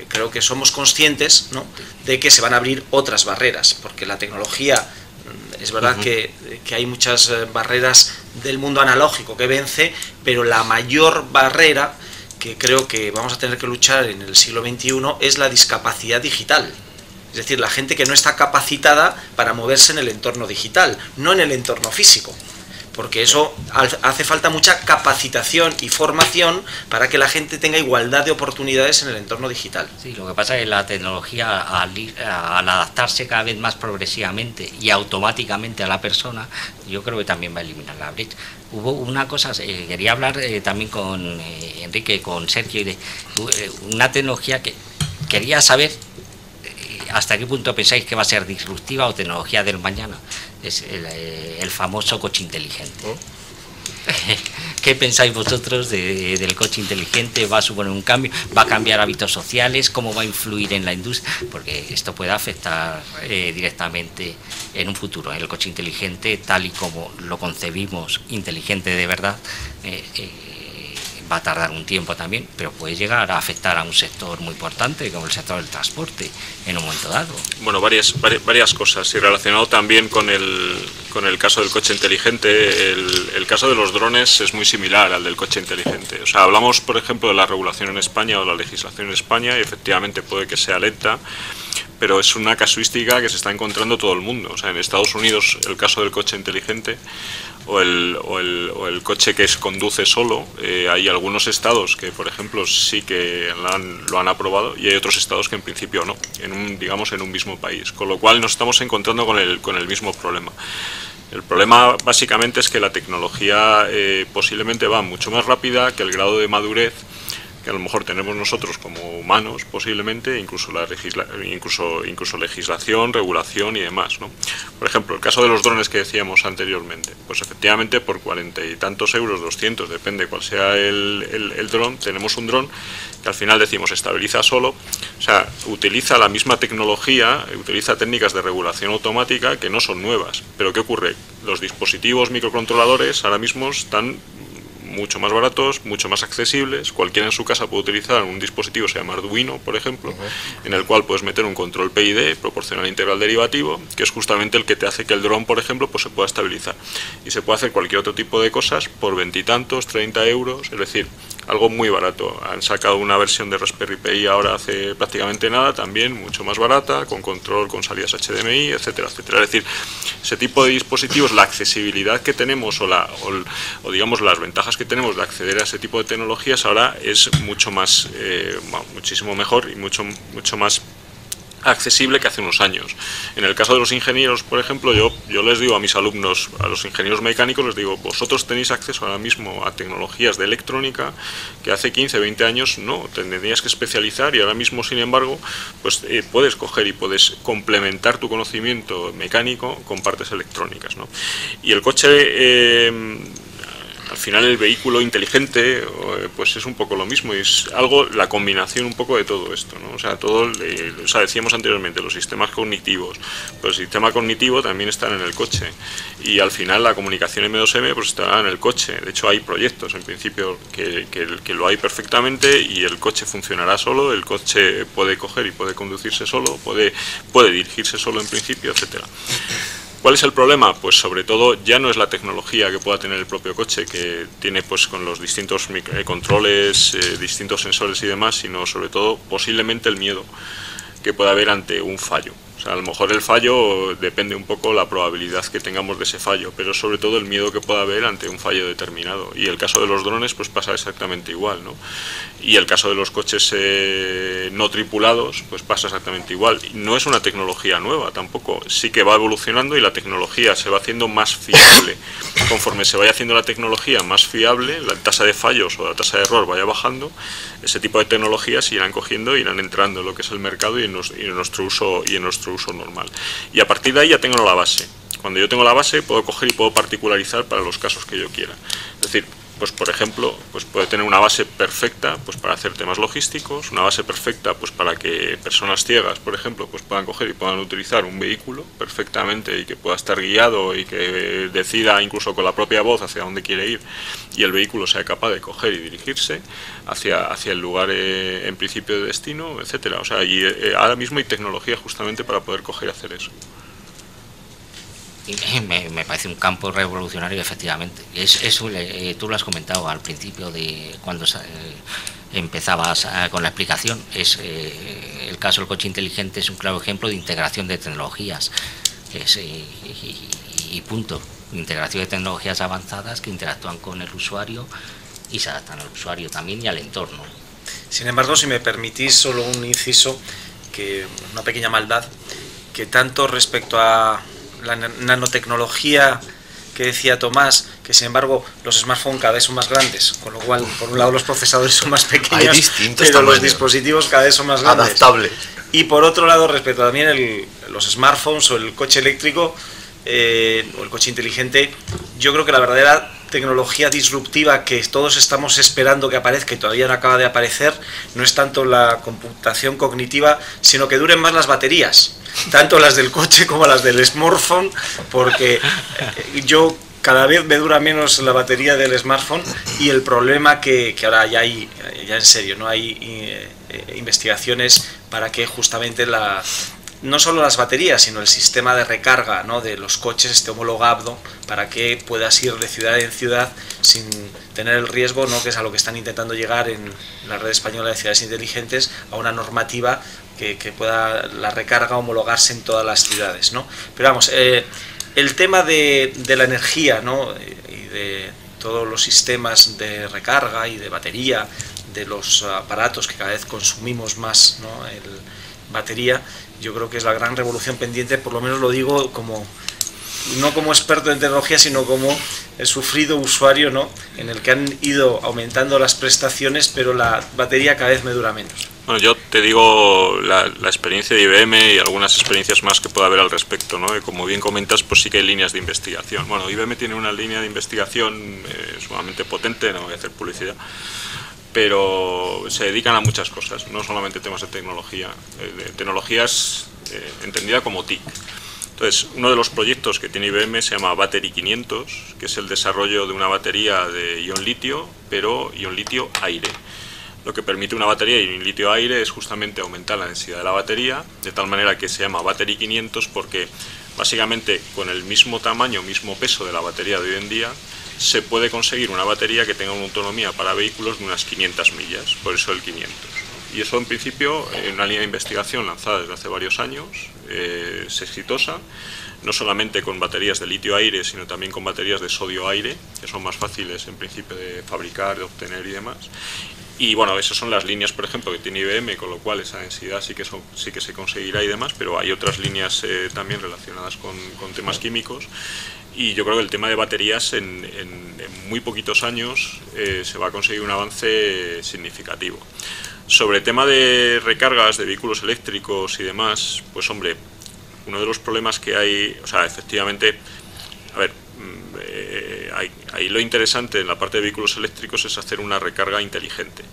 Speaker 2: creo que somos conscientes, ¿no?, de que se van a abrir otras barreras, porque la tecnología, es verdad que hay muchas barreras del mundo analógico que vence, pero la mayor barrera que creo que vamos a tener que luchar en el siglo XXI es la discapacidad digital. Es decir, la gente que no está capacitada para moverse en el entorno digital, no en el entorno físico. Porque eso hace falta mucha capacitación y formación para que la gente tenga igualdad de oportunidades en el entorno digital.
Speaker 1: Sí, lo que pasa es que la tecnología, al adaptarse cada vez más progresivamente y automáticamente a la persona, yo creo que también va a eliminar la brecha. Hubo una cosa, quería hablar también con Enrique, con Sergio, de una tecnología que quería saber hasta qué punto pensáis que va a ser disruptiva o tecnología del mañana. Es el famoso coche inteligente. ¿Qué pensáis vosotros del coche inteligente? ¿Va a suponer un cambio? ¿Va a cambiar hábitos sociales? ¿Cómo va a influir en la industria? Porque esto puede afectar directamente en un futuro. El coche inteligente, tal y como lo concebimos, inteligente de verdad, va a tardar un tiempo también, pero puede llegar a afectar a un sector muy importante como el sector del transporte en un momento dado.
Speaker 5: Bueno, varias cosas, y relacionado también con el caso del coche inteligente. El caso de los drones es muy similar al del coche inteligente. O sea, hablamos, por ejemplo, de la regulación en España o la legislación en España, y efectivamente puede que sea lenta, pero es una casuística que se está encontrando todo el mundo. O sea, en Estados Unidos el caso del coche inteligente o el coche que conduce solo, hay algunos estados que, por ejemplo, sí que lo han aprobado, y hay otros estados que en principio no, digamos en un mismo país, con lo cual nos estamos encontrando con el mismo problema. El problema básicamente es que la tecnología posiblemente va mucho más rápida que el grado de madurez que a lo mejor tenemos nosotros como humanos, posiblemente, incluso legislación, regulación y demás, ¿no? Por ejemplo, el caso de los drones que decíamos anteriormente, pues efectivamente por 40 y tantos euros, 200, depende cuál sea el dron, tenemos un dron que al final decimos estabiliza solo, o sea, utiliza la misma tecnología, utiliza técnicas de regulación automática que no son nuevas, pero ¿qué ocurre? Los dispositivos microcontroladores ahora mismo están mucho más baratos, mucho más accesibles. Cualquiera en su casa puede utilizar un dispositivo, se llama Arduino, por ejemplo, en el cual puedes meter un control PID, proporcional integral derivativo, que es justamente el que te hace que el dron, por ejemplo, pues se pueda estabilizar. Y se puede hacer cualquier otro tipo de cosas por 20 y tantos, 30 euros, es decir, algo muy barato. Han sacado una versión de Raspberry Pi ahora hace prácticamente nada, también mucho más barata, con control, con salidas HDMI, etcétera, etcétera. Es decir, ese tipo de dispositivos, la accesibilidad que tenemos o digamos las ventajas que tenemos de acceder a ese tipo de tecnologías ahora es mucho más, muchísimo mejor y mucho más accesible que hace unos años. En el caso de los ingenieros, por ejemplo, yo les digo a mis alumnos, a los ingenieros mecánicos, les digo, vosotros tenéis acceso ahora mismo a tecnologías de electrónica que hace 15, 20 años no, tendrías que especializar, y ahora mismo, sin embargo, pues puedes coger y puedes complementar tu conocimiento mecánico con partes electrónicas, ¿no? Y el coche, al final el vehículo inteligente, pues es un poco lo mismo, es algo, la combinación un poco de todo esto, ¿no? O sea, decíamos anteriormente, los sistemas cognitivos, pero el sistema cognitivo también está en el coche, y al final la comunicación M2M pues estará en el coche. De hecho hay proyectos en principio que lo hay perfectamente, y el coche funcionará solo, el coche puede coger y puede conducirse solo, puede dirigirse solo en principio, etcétera. ¿Cuál es el problema? Pues sobre todo ya no es la tecnología que pueda tener el propio coche, que tiene pues con los distintos controles, distintos sensores y demás, sino sobre todo posiblemente el miedo que pueda haber ante un fallo. O sea, a lo mejor el fallo depende un poco la probabilidad que tengamos de ese fallo, pero sobre todo el miedo que pueda haber ante un fallo determinado. Y el caso de los drones pues pasa exactamente igual, ¿no? Y el caso de los coches no tripulados pues pasa exactamente igual. No es una tecnología nueva tampoco, sí que va evolucionando y la tecnología se va haciendo más fiable. Conforme se vaya haciendo la tecnología más fiable, la tasa de fallos o la tasa de error vaya bajando, ese tipo de tecnologías irán cogiendo, irán entrando en lo que es el mercado y en nuestro uso normal. Y a partir de ahí ya tengo la base. Cuando yo tengo la base puedo coger y puedo particularizar para los casos que yo quiera. Es decir, pues por ejemplo, pues puede tener una base perfecta pues para hacer temas logísticos, una base perfecta pues para que personas ciegas, por ejemplo, pues puedan coger y puedan utilizar un vehículo perfectamente y que pueda estar guiado y que decida incluso con la propia voz hacia dónde quiere ir y el vehículo sea capaz de coger y dirigirse hacia el lugar en principio de destino, etcétera. O sea, y ahora mismo hay tecnología justamente para poder coger y hacer eso.
Speaker 1: Me parece un campo revolucionario, efectivamente. Tú lo has comentado al principio de cuando empezabas con la explicación. El caso del coche inteligente es un claro ejemplo de integración de tecnologías. Y punto. Integración de tecnologías avanzadas que interactúan con el usuario y se adaptan al usuario también y al entorno.
Speaker 2: Sin embargo, si me permitís solo un inciso, una pequeña maldad, que tanto respecto a la nanotecnología que decía Tomás, que sin embargo los smartphones cada vez son más grandes, con lo cual por un lado los procesadores son más pequeños, pero los dispositivos cada vez son más grandes,
Speaker 3: adaptables.
Speaker 2: Y por otro lado, respecto también los smartphones o el coche eléctrico o el coche inteligente, yo creo que la verdadera tecnología disruptiva que todos estamos esperando que aparezca y todavía no acaba de aparecer no es tanto la computación cognitiva, sino que duren más las baterías, tanto las del coche como las del smartphone, porque yo cada vez me dura menos la batería del smartphone y el problema que ahora ya hay, ya en serio, no hay investigaciones para que justamente no solo las baterías, sino el sistema de recarga, ¿no?, de los coches esté homologado para que puedas ir de ciudad en ciudad sin tener el riesgo, ¿no?, que es a lo que están intentando llegar en la red española de ciudades inteligentes, a una normativa que pueda la recarga homologarse en todas las ciudades, ¿no? Pero vamos, el tema de la energía, ¿no?, y de todos los sistemas de recarga y de batería, de los aparatos que cada vez consumimos más, ¿no?, batería, yo creo que es la gran revolución pendiente, por lo menos lo digo no como experto en tecnología, sino como el sufrido usuario, ¿no?, en el que han ido aumentando las prestaciones, pero la batería cada vez me dura menos.
Speaker 5: Bueno, yo te digo la experiencia de IBM y algunas experiencias más que pueda haber al respecto, ¿no? Y como bien comentas, pues sí que hay líneas de investigación. Bueno, IBM tiene una línea de investigación sumamente potente, no voy a hacer publicidad, pero se dedican a muchas cosas, no solamente temas de tecnología, tecnologías entendida como TIC. Entonces, uno de los proyectos que tiene IBM se llama Battery 500, que es el desarrollo de una batería de ion litio, pero ion litio aire. Lo que permite una batería de ion litio aire es justamente aumentar la densidad de la batería, de tal manera que se llama Battery 500 porque básicamente con el mismo tamaño, mismo peso de la batería de hoy en día, se puede conseguir una batería que tenga una autonomía para vehículos de unas 500 millas, por eso el 500. Y eso en principio, en una línea de investigación lanzada desde hace varios años, es exitosa, no solamente con baterías de litio-aire, sino también con baterías de sodio-aire, que son más fáciles en principio de fabricar, de obtener y demás. Y bueno, esas son las líneas, por ejemplo, que tiene IBM, con lo cual esa densidad sí que se conseguirá y demás, pero hay otras líneas también relacionadas con temas químicos. Y yo creo que el tema de baterías en muy poquitos años se va a conseguir un avance significativo. Sobre el tema de recargas de vehículos eléctricos y demás, pues hombre, uno de los problemas que hay, o sea, efectivamente, a ver, ahí lo interesante en la parte de vehículos eléctricos es hacer una recarga inteligente.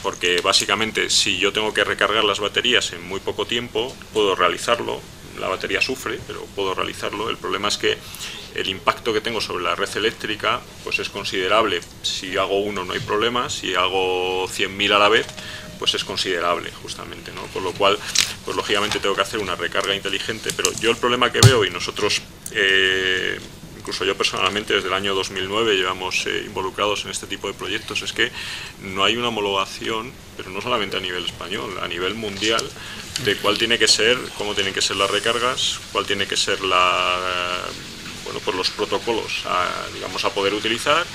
Speaker 5: Porque básicamente si yo tengo que recargar las baterías en muy poco tiempo, puedo realizarlo. La batería sufre, pero puedo realizarlo. El problema es que el impacto que tengo sobre la red eléctrica pues es considerable. Si hago uno no hay problema, si hago 100.000 a la vez, pues es considerable justamente, ¿no? Con lo cual, pues lógicamente tengo que hacer una recarga inteligente. Pero yo el problema que veo, y nosotros incluso yo personalmente desde el año 2009 llevamos involucrados en este tipo de proyectos, es que no hay una homologación, pero no solamente a nivel español, a nivel mundial, de cuál tiene que ser, cómo tienen que ser las recargas, cuál tiene que ser pues los protocolos digamos, a poder utilizar,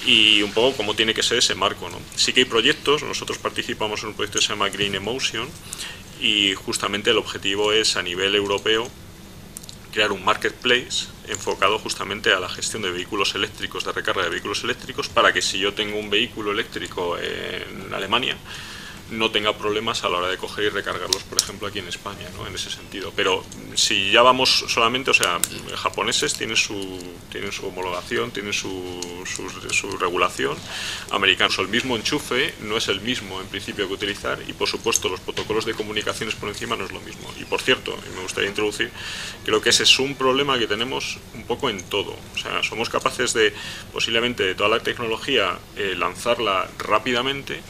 Speaker 5: y un poco cómo tiene que ser ese marco, ¿no? Sí que hay proyectos, nosotros participamos en un proyecto que se llama Green Emotion, y justamente el objetivo es a nivel europeo crear un marketplace enfocado justamente a la gestión de vehículos eléctricos, de recarga de vehículos eléctricos, para que si yo tengo un vehículo eléctrico en Alemania, no tenga problemas a la hora de coger y recargarlos, por ejemplo, aquí en España, ¿no? En ese sentido. Pero si ya vamos solamente, o sea, japoneses tienen su homologación, tienen su regulación, americanos, el mismo enchufe no es el mismo en principio que utilizar, y por supuesto los protocolos de comunicaciones por encima no es lo mismo. Y por cierto, me gustaría introducir, creo que ese es un problema que tenemos un poco en todo. O sea, somos capaces de, posiblemente, de toda la tecnología, lanzarla rápidamente,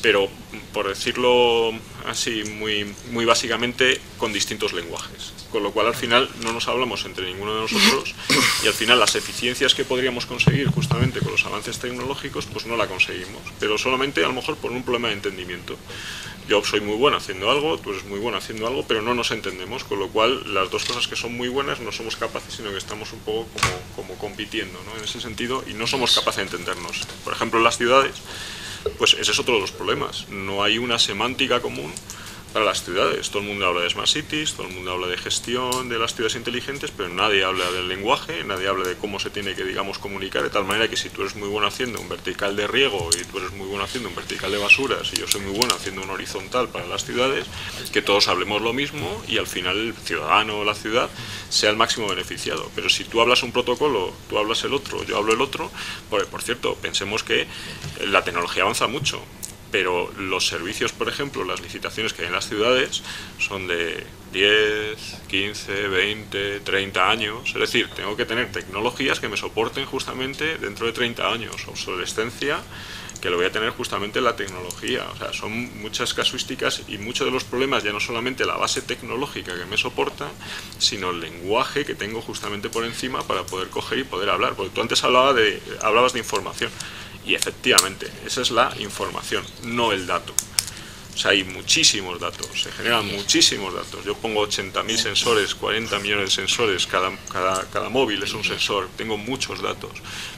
Speaker 5: pero por decirlo así muy básicamente, con distintos lenguajes, con lo cual al final no nos hablamos entre ninguno de nosotros, y al final las eficiencias que podríamos conseguir justamente con los avances tecnológicos pues no la conseguimos, pero solamente a lo mejor por un problema de entendimiento. Yo soy muy bueno haciendo algo, tú eres muy bueno haciendo algo, pero no nos entendemos, con lo cual las dos cosas que son muy buenas no somos capaces, sino que estamos un poco como compitiendo, ¿no? En ese sentido, y no somos capaces de entendernos. Por ejemplo, en las ciudades, pues ese es otro de los problemas. No hay una semántica común para las ciudades. Todo el mundo habla de Smart Cities, todo el mundo habla de gestión de las ciudades inteligentes, pero nadie habla del lenguaje, nadie habla de cómo se tiene que, digamos, comunicar, de tal manera que si tú eres muy bueno haciendo un vertical de riego y tú eres muy bueno haciendo un vertical de basuras y yo soy muy bueno haciendo un horizontal para las ciudades, que todos hablemos lo mismo y al final el ciudadano o la ciudad sea el máximo beneficiado. Pero si tú hablas un protocolo, tú hablas el otro, yo hablo el otro, por cierto, pensemos que la tecnología avanza mucho, pero los servicios, por ejemplo, las licitaciones que hay en las ciudades son de 10, 15, 20, 30 años. Es decir, tengo que tener tecnologías que me soporten justamente dentro de 30 años. Obsolescencia, que lo voy a tener justamente en la tecnología. O sea, son muchas casuísticas y muchos de los problemas, ya no solamente la base tecnológica que me soporta, sino el lenguaje que tengo justamente por encima para poder coger y poder hablar. Porque tú antes hablabas de información. Y efectivamente, esa es la información, no el dato. O sea, hay muchísimos datos, se generan muchísimos datos. Yo pongo 80.000 sensores, 40 millones de sensores, cada móvil es un sensor, tengo muchos datos.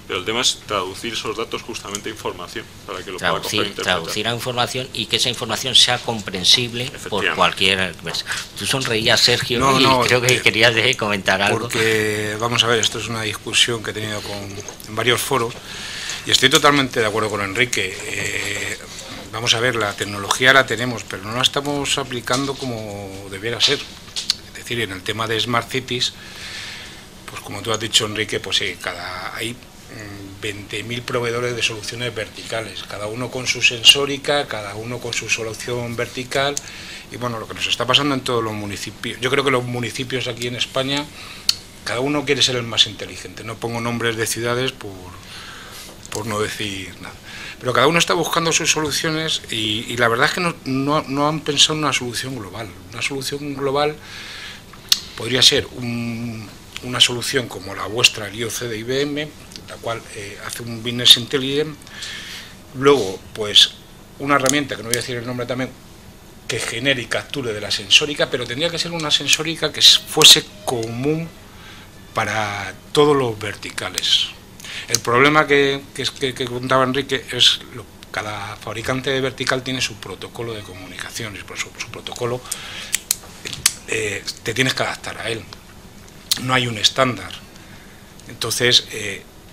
Speaker 5: Pero el tema es traducir esos datos justamente a información, para que lo pueda coger e interpretar.
Speaker 1: Traducir a información y que esa información sea comprensible por cualquier... Tú sonreías, Sergio, y creo que querías comentar algo.
Speaker 4: Porque, vamos a ver, esto es una discusión que he tenido en varios foros, y estoy totalmente de acuerdo con Enrique. Vamos a ver, la tecnología la tenemos, pero no la estamos aplicando como debiera ser. Es decir, en el tema de Smart Cities, pues como tú has dicho, Enrique, pues sí, hay 20.000 proveedores de soluciones verticales, cada uno con su sensórica, cada uno con su solución vertical, y bueno, lo que nos está pasando en todos los municipios. Yo creo que los municipios aquí en España, cada uno quiere ser el más inteligente. No pongo nombres de ciudades por no decir nada. Pero cada uno está buscando sus soluciones y la verdad es que no han pensado en una solución global. Una solución global podría ser una solución como la vuestra, el IoC de IBM, la cual hace un Business Intelligence. Luego, pues, una herramienta, que no voy a decir el nombre también, que genere y capture de la sensórica, pero tendría que ser una sensórica que fuese común para todos los verticales. El problema que contaba Enrique es cada fabricante de vertical tiene su protocolo de comunicación, y por su protocolo te tienes que adaptar a él. No hay un estándar. Entonces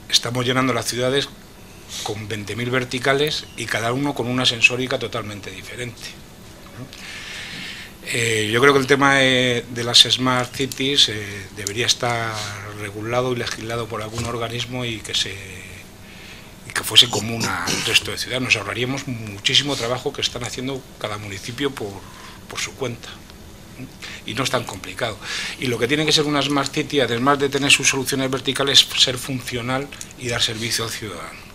Speaker 4: estamos llenando las ciudades con 20.000 verticales y cada uno con una sensórica totalmente diferente. Yo creo que el tema de las Smart Cities debería estar regulado y legislado por algún organismo y que fuese común al resto de ciudades. Nos ahorraríamos muchísimo trabajo que están haciendo cada municipio por su cuenta. Y no es tan complicado. Y lo que tiene que ser una Smart City, además de tener sus soluciones verticales, es ser funcional y dar servicio al ciudadano.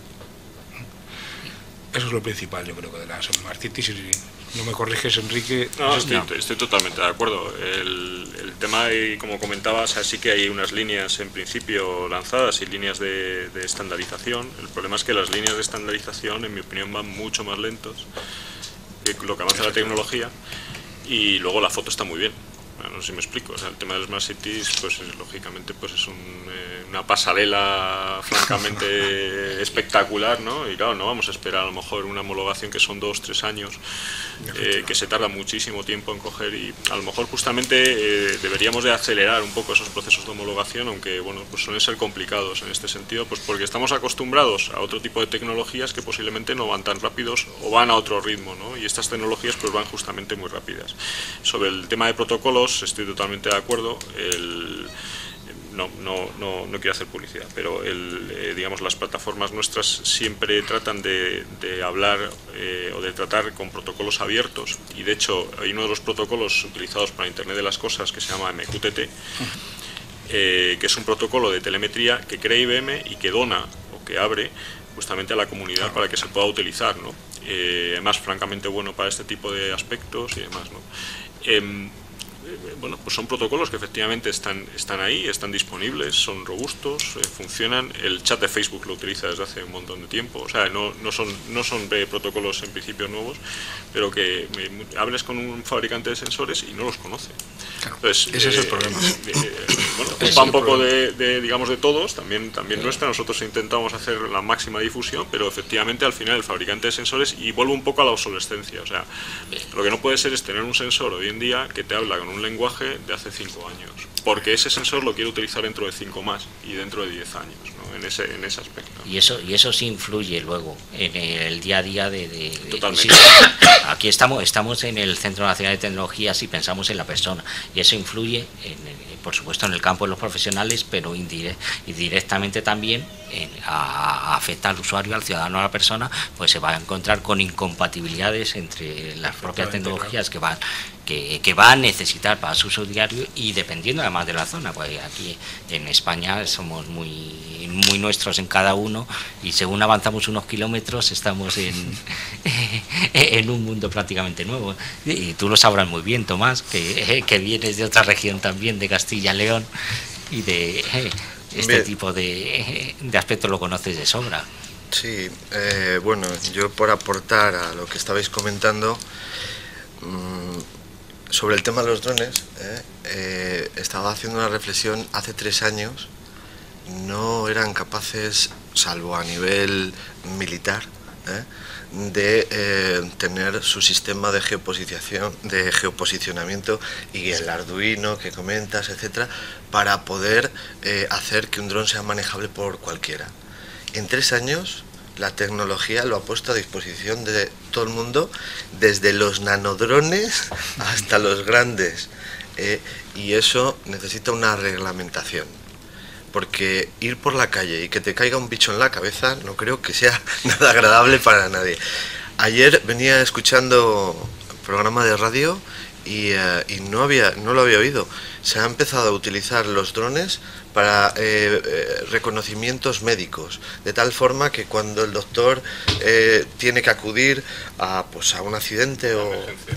Speaker 4: Eso es lo principal, yo creo, que de las Smart Cities. Y no me corriges, Enrique.
Speaker 5: No, estoy totalmente de acuerdo. El tema, y como comentabas, sí que hay unas líneas en principio lanzadas y líneas de estandarización. El problema es que las líneas de estandarización, en mi opinión, van mucho más lentos que lo que avanza la tecnología, y luego la foto está muy bien. No sé si me explico. O sea, el tema de las Smart Cities, pues lógicamente pues es una pasarela francamente espectacular, ¿no? Y claro, no vamos a esperar a lo mejor una homologación que son 2-3 años, que se tarda muchísimo tiempo en coger, y a lo mejor justamente deberíamos de acelerar un poco esos procesos de homologación, aunque bueno, pues suelen ser complicados en este sentido, pues porque estamos acostumbrados a otro tipo de tecnologías que posiblemente no van tan rápidos o van a otro ritmo, ¿no? Y estas tecnologías pues van justamente muy rápidas. Sobre el tema de protocolos, estoy totalmente de acuerdo. No quiero hacer publicidad, pero digamos, las plataformas nuestras siempre tratan de hablar o de tratar con protocolos abiertos, y de hecho hay uno de los protocolos utilizados para Internet de las Cosas que se llama MQTT, que es un protocolo de telemetría que crea IBM y que dona o que abre justamente a la comunidad para que se pueda utilizar, ¿no? Además, francamente bueno para este tipo de aspectos y demás, ¿no? Bueno, pues son protocolos que efectivamente están ahí, están disponibles, son robustos, funcionan. El chat de Facebook lo utiliza desde hace un montón de tiempo. O sea, no son protocolos en principio nuevos, pero que hables con un fabricante de sensores y no los conoce.
Speaker 4: Claro,
Speaker 5: entonces,
Speaker 4: ese es el problema.
Speaker 5: Bueno, culpa un poco digamos, de todos, también nuestra. Nosotros intentamos hacer la máxima difusión, pero efectivamente al final el fabricante de sensores, y vuelve un poco a la obsolescencia. O sea, lo que no puede ser es tener un sensor hoy en día que te habla con un lenguaje de hace 5 años, porque ese sensor lo quiere utilizar dentro de 5 más y dentro de 10 años, ¿no? En ese aspecto.
Speaker 1: Y eso sí influye luego en el día a día
Speaker 5: Totalmente.
Speaker 1: Sí, aquí estamos en el Centro Nacional de Tecnologías y pensamos en la persona, y eso influye por supuesto en el campo de los profesionales, pero indirectamente también afecta al usuario, al ciudadano, a la persona, pues se va a encontrar con incompatibilidades entre las propias tecnologías que va a necesitar para su uso diario, y dependiendo además de la zona, pues aquí en España somos muy nuestros en cada uno, y según avanzamos unos kilómetros estamos en un mundo prácticamente nuevo, y tú lo sabrás muy bien, Tomás, que vienes de otra región también, de Castilla-León, y de este tipo de aspectos lo conoces de sobra.
Speaker 3: Sí, bueno, yo por aportar a lo que estabais comentando sobre el tema de los drones, estaba haciendo una reflexión. Hace 3 años no eran capaces, salvo a nivel militar, de tener su sistema de geoposicionamiento y el Arduino que comentas, etcétera, para poder hacer que un dron sea manejable por cualquiera. En 3 años la tecnología lo ha puesto a disposición de todo el mundo, desde los nanodrones hasta los grandes, y eso necesita una reglamentación, porque ir por la calle y que te caiga un bicho en la cabeza no creo que sea nada agradable para nadie. Ayer venía escuchando un programa de radio y no lo había oído. Se ha empezado a utilizar los drones para reconocimientos médicos, de tal forma que cuando el doctor tiene que acudir a un accidente o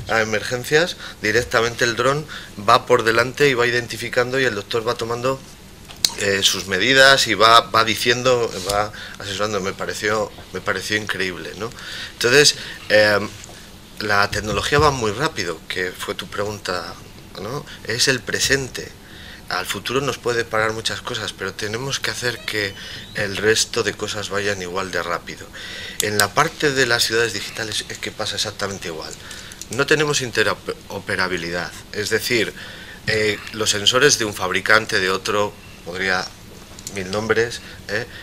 Speaker 3: a emergencias, directamente el dron va por delante y va identificando, y el doctor va tomando sus medidas y va diciendo, va asesorando. Me pareció increíble, ¿no? Entonces, la tecnología va muy rápido, que fue tu pregunta, ¿no? Es el presente. Al futuro nos puede parar muchas cosas, pero tenemos que hacer que el resto de cosas vayan igual de rápido. En la parte de las ciudades digitales es que pasa exactamente igual. No tenemos interoperabilidad, es decir, los sensores de un fabricante, de otro, podría 1000 nombres,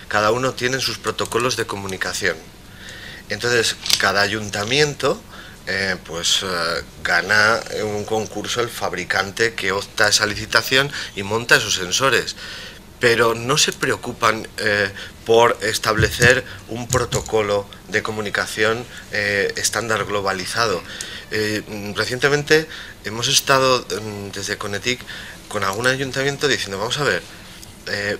Speaker 3: cada uno tiene sus protocolos de comunicación. Entonces, cada ayuntamiento gana un concurso el fabricante que opta a esa licitación y monta esos sensores, pero no se preocupan por establecer un protocolo de comunicación estándar globalizado. Recientemente hemos estado desde Conetic con algún ayuntamiento diciendo, vamos a ver,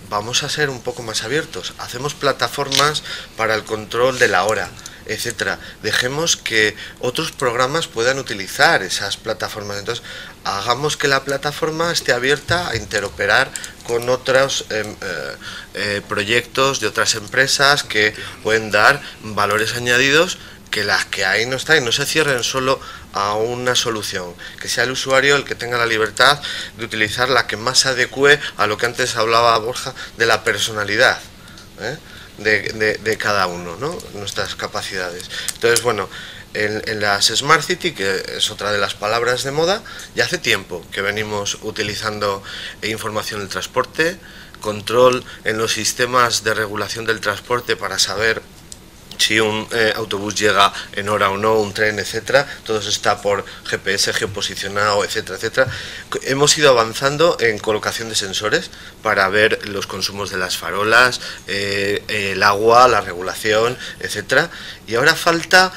Speaker 3: vamos a ser un poco más abiertos, hacemos plataformas para el control de la hora. etcétera. Dejemos que otros programas puedan utilizar esas plataformas. Entonces, hagamos que la plataforma esté abierta a interoperar con otros proyectos de otras empresas que pueden dar valores añadidos, que las que hay no están, y no se cierren solo a una solución, que sea el usuario el que tenga la libertad de utilizar la que más se adecue a lo que antes hablaba Borja, de la personalidad, de cada uno, ¿no? Nuestras capacidades. Entonces, bueno, en las Smart City, que es otra de las palabras de moda, ya hace tiempo que venimos utilizando información del transporte, control en los sistemas de regulación del transporte para saber si un autobús llega en hora o no, un tren, etcétera. Todo eso está por GPS, geoposicionado, etcétera, etcétera. Hemos ido avanzando en colocación de sensores para ver los consumos de las farolas, el agua, la regulación, etcétera. Y ahora falta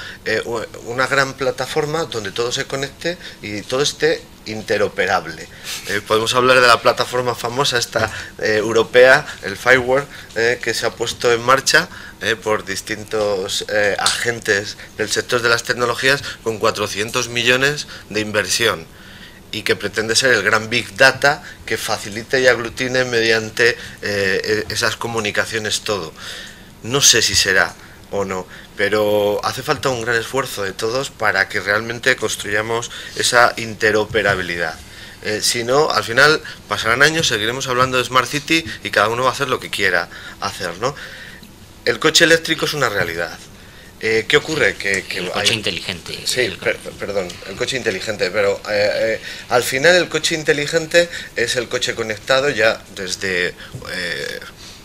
Speaker 3: una gran plataforma donde todo se conecte y todo esté interoperable. Podemos hablar de la plataforma famosa esta europea, el Fireware, que se ha puesto en marcha por distintos agentes del sector de las tecnologías, con 400 millones de inversión, y que pretende ser el gran Big Data que facilite y aglutine mediante esas comunicaciones todo. No sé si será o no, pero hace falta un gran esfuerzo de todos para que realmente construyamos esa interoperabilidad. Si no, al final pasarán años, seguiremos hablando de Smart City y cada uno va a hacer lo que quiera hacer, ¿no? El coche eléctrico es una realidad. ¿Qué ocurre?
Speaker 1: El coche inteligente.
Speaker 3: Sí, perdón, el coche inteligente, pero al final el coche inteligente es el coche conectado ya desde,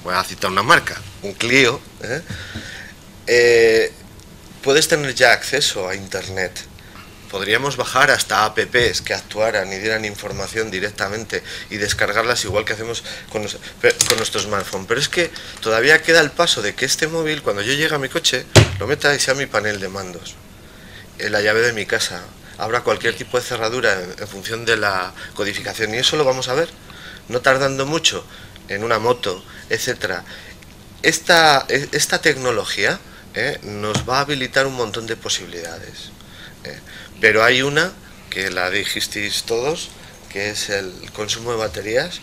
Speaker 3: voy a citar una marca, un Clio, puedes tener ya acceso a Internet. Podríamos bajar hasta apps que actuaran y dieran información directamente y descargarlas igual que hacemos con nuestro smartphone. Pero es que todavía queda el paso de que este móvil, cuando yo llegue a mi coche, lo meta y sea mi panel de mandos, la llave de mi casa, abra cualquier tipo de cerradura en función de la codificación. Y eso lo vamos a ver, no tardando mucho, en una moto, etcétera. Esta tecnología nos va a habilitar un montón de posibilidades. Pero hay una, que la dijisteis todos, que es el consumo de baterías,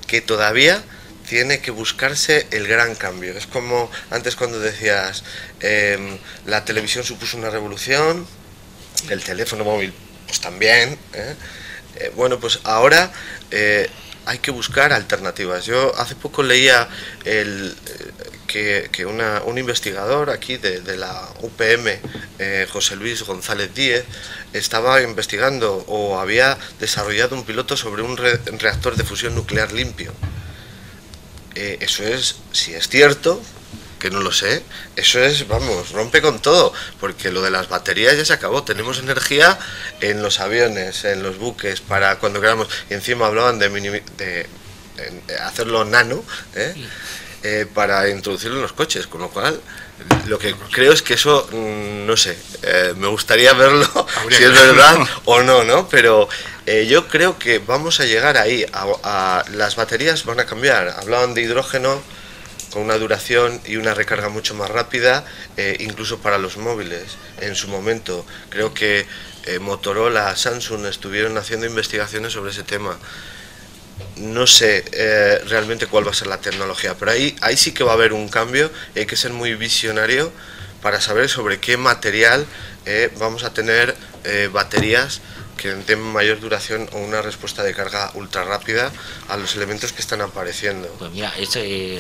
Speaker 3: que todavía tiene que buscarse el gran cambio. Es como antes cuando decías, la televisión supuso una revolución, el teléfono móvil pues también. Bueno, pues ahora hay que buscar alternativas. Yo hace poco leía que un investigador aquí de la UPM, José Luis González Díez, estaba investigando o había desarrollado un piloto sobre un reactor de fusión nuclear limpio. Eso es, si es cierto, que no lo sé, eso es, vamos, rompe con todo, porque lo de las baterías ya se acabó. Tenemos energía en los aviones, en los buques, para cuando queramos, y encima hablaban de hacerlo nano, para introducirlo en los coches, con lo cual lo que creo es que eso, no sé, me gustaría verlo si es verdad o no, ¿no? Pero yo creo que vamos a llegar ahí, las baterías van a cambiar. Hablaban de hidrógeno con una duración y una recarga mucho más rápida, incluso para los móviles. En su momento creo que Motorola, Samsung estuvieron haciendo investigaciones sobre ese tema. No sé realmente cuál va a ser la tecnología, pero ahí sí que va a haber un cambio y hay que ser muy visionario para saber sobre qué material vamos a tener baterías que den mayor duración o una respuesta de carga ultra rápida a los elementos que están apareciendo.
Speaker 1: Pues mira,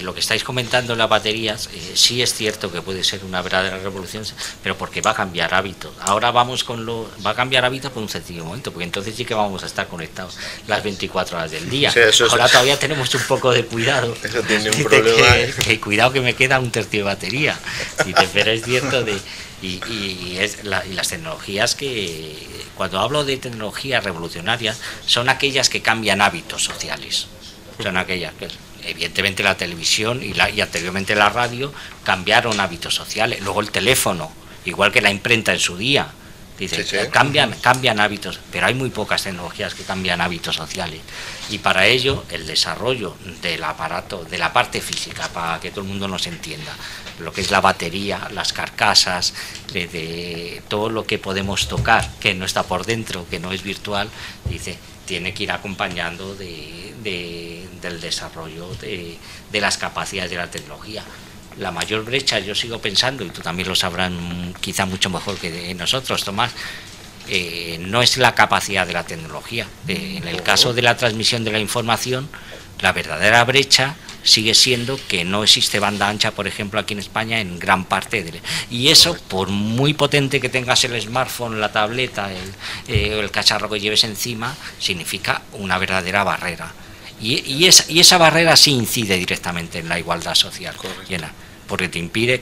Speaker 1: lo que estáis comentando en las baterías, sí es cierto que puede ser una verdadera revolución, pero porque va a cambiar hábitos. Ahora vamos va a cambiar hábitos por un sencillo momento, porque entonces sí que vamos a estar conectados las 24 horas del día. Sí, ahora todavía tenemos un poco de cuidado.
Speaker 3: Eso tiene un problema.
Speaker 1: Que cuidado que me queda un tercio de batería. Pero es cierto y las tecnologías que, cuando hablo de tecnologías revolucionarias, son aquellas que cambian hábitos sociales. Son aquellas que, evidentemente, la televisión y anteriormente la radio cambiaron hábitos sociales. Luego el teléfono, igual que la imprenta en su día, Dice,
Speaker 3: Sí, sí.
Speaker 1: cambian hábitos, pero hay muy pocas tecnologías que cambian hábitos sociales. Y para ello, el desarrollo del aparato, de la parte física, para que todo el mundo nos entienda, lo que es la batería, las carcasas, de todo lo que podemos tocar, que no está por dentro, que no es virtual, dice, tiene que ir acompañando del desarrollo de las capacidades de la tecnología. La mayor brecha, yo sigo pensando, y tú también lo sabrás quizá mucho mejor que nosotros, Tomás, no es la capacidad de la tecnología. En el caso de la transmisión de la información, la verdadera brecha sigue siendo que no existe banda ancha, por ejemplo, aquí en España, en gran parte y eso, por muy potente que tengas el smartphone, la tableta, el cacharro que lleves encima, significa una verdadera barrera. Y esa barrera sí incide directamente en la igualdad social. Llena, porque te impide,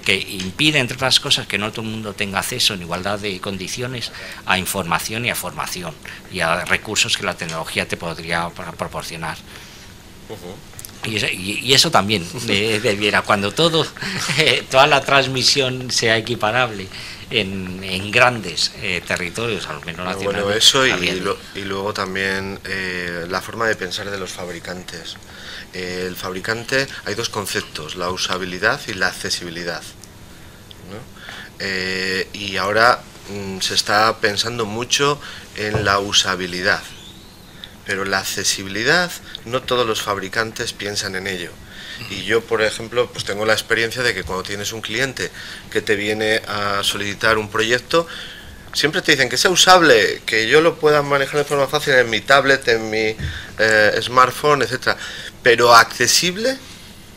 Speaker 1: entre otras cosas, que no todo el mundo tenga acceso en igualdad de condiciones a información y a formación y a recursos que la tecnología te podría proporcionar. Y eso también debiera, cuando toda la transmisión sea equiparable en grandes territorios, al menos nacionales.
Speaker 3: Bueno, eso y luego también la forma de pensar de los fabricantes. El fabricante, hay dos conceptos, la usabilidad y la accesibilidad, ¿no? Y ahora se está pensando mucho en la usabilidad, pero la accesibilidad no todos los fabricantes piensan en ello. Y yo, por ejemplo, pues tengo la experiencia de que cuando tienes un cliente que te viene a solicitar un proyecto, siempre te dicen que sea usable, que yo lo pueda manejar de forma fácil en mi tablet, en mi smartphone, etcétera, pero accesible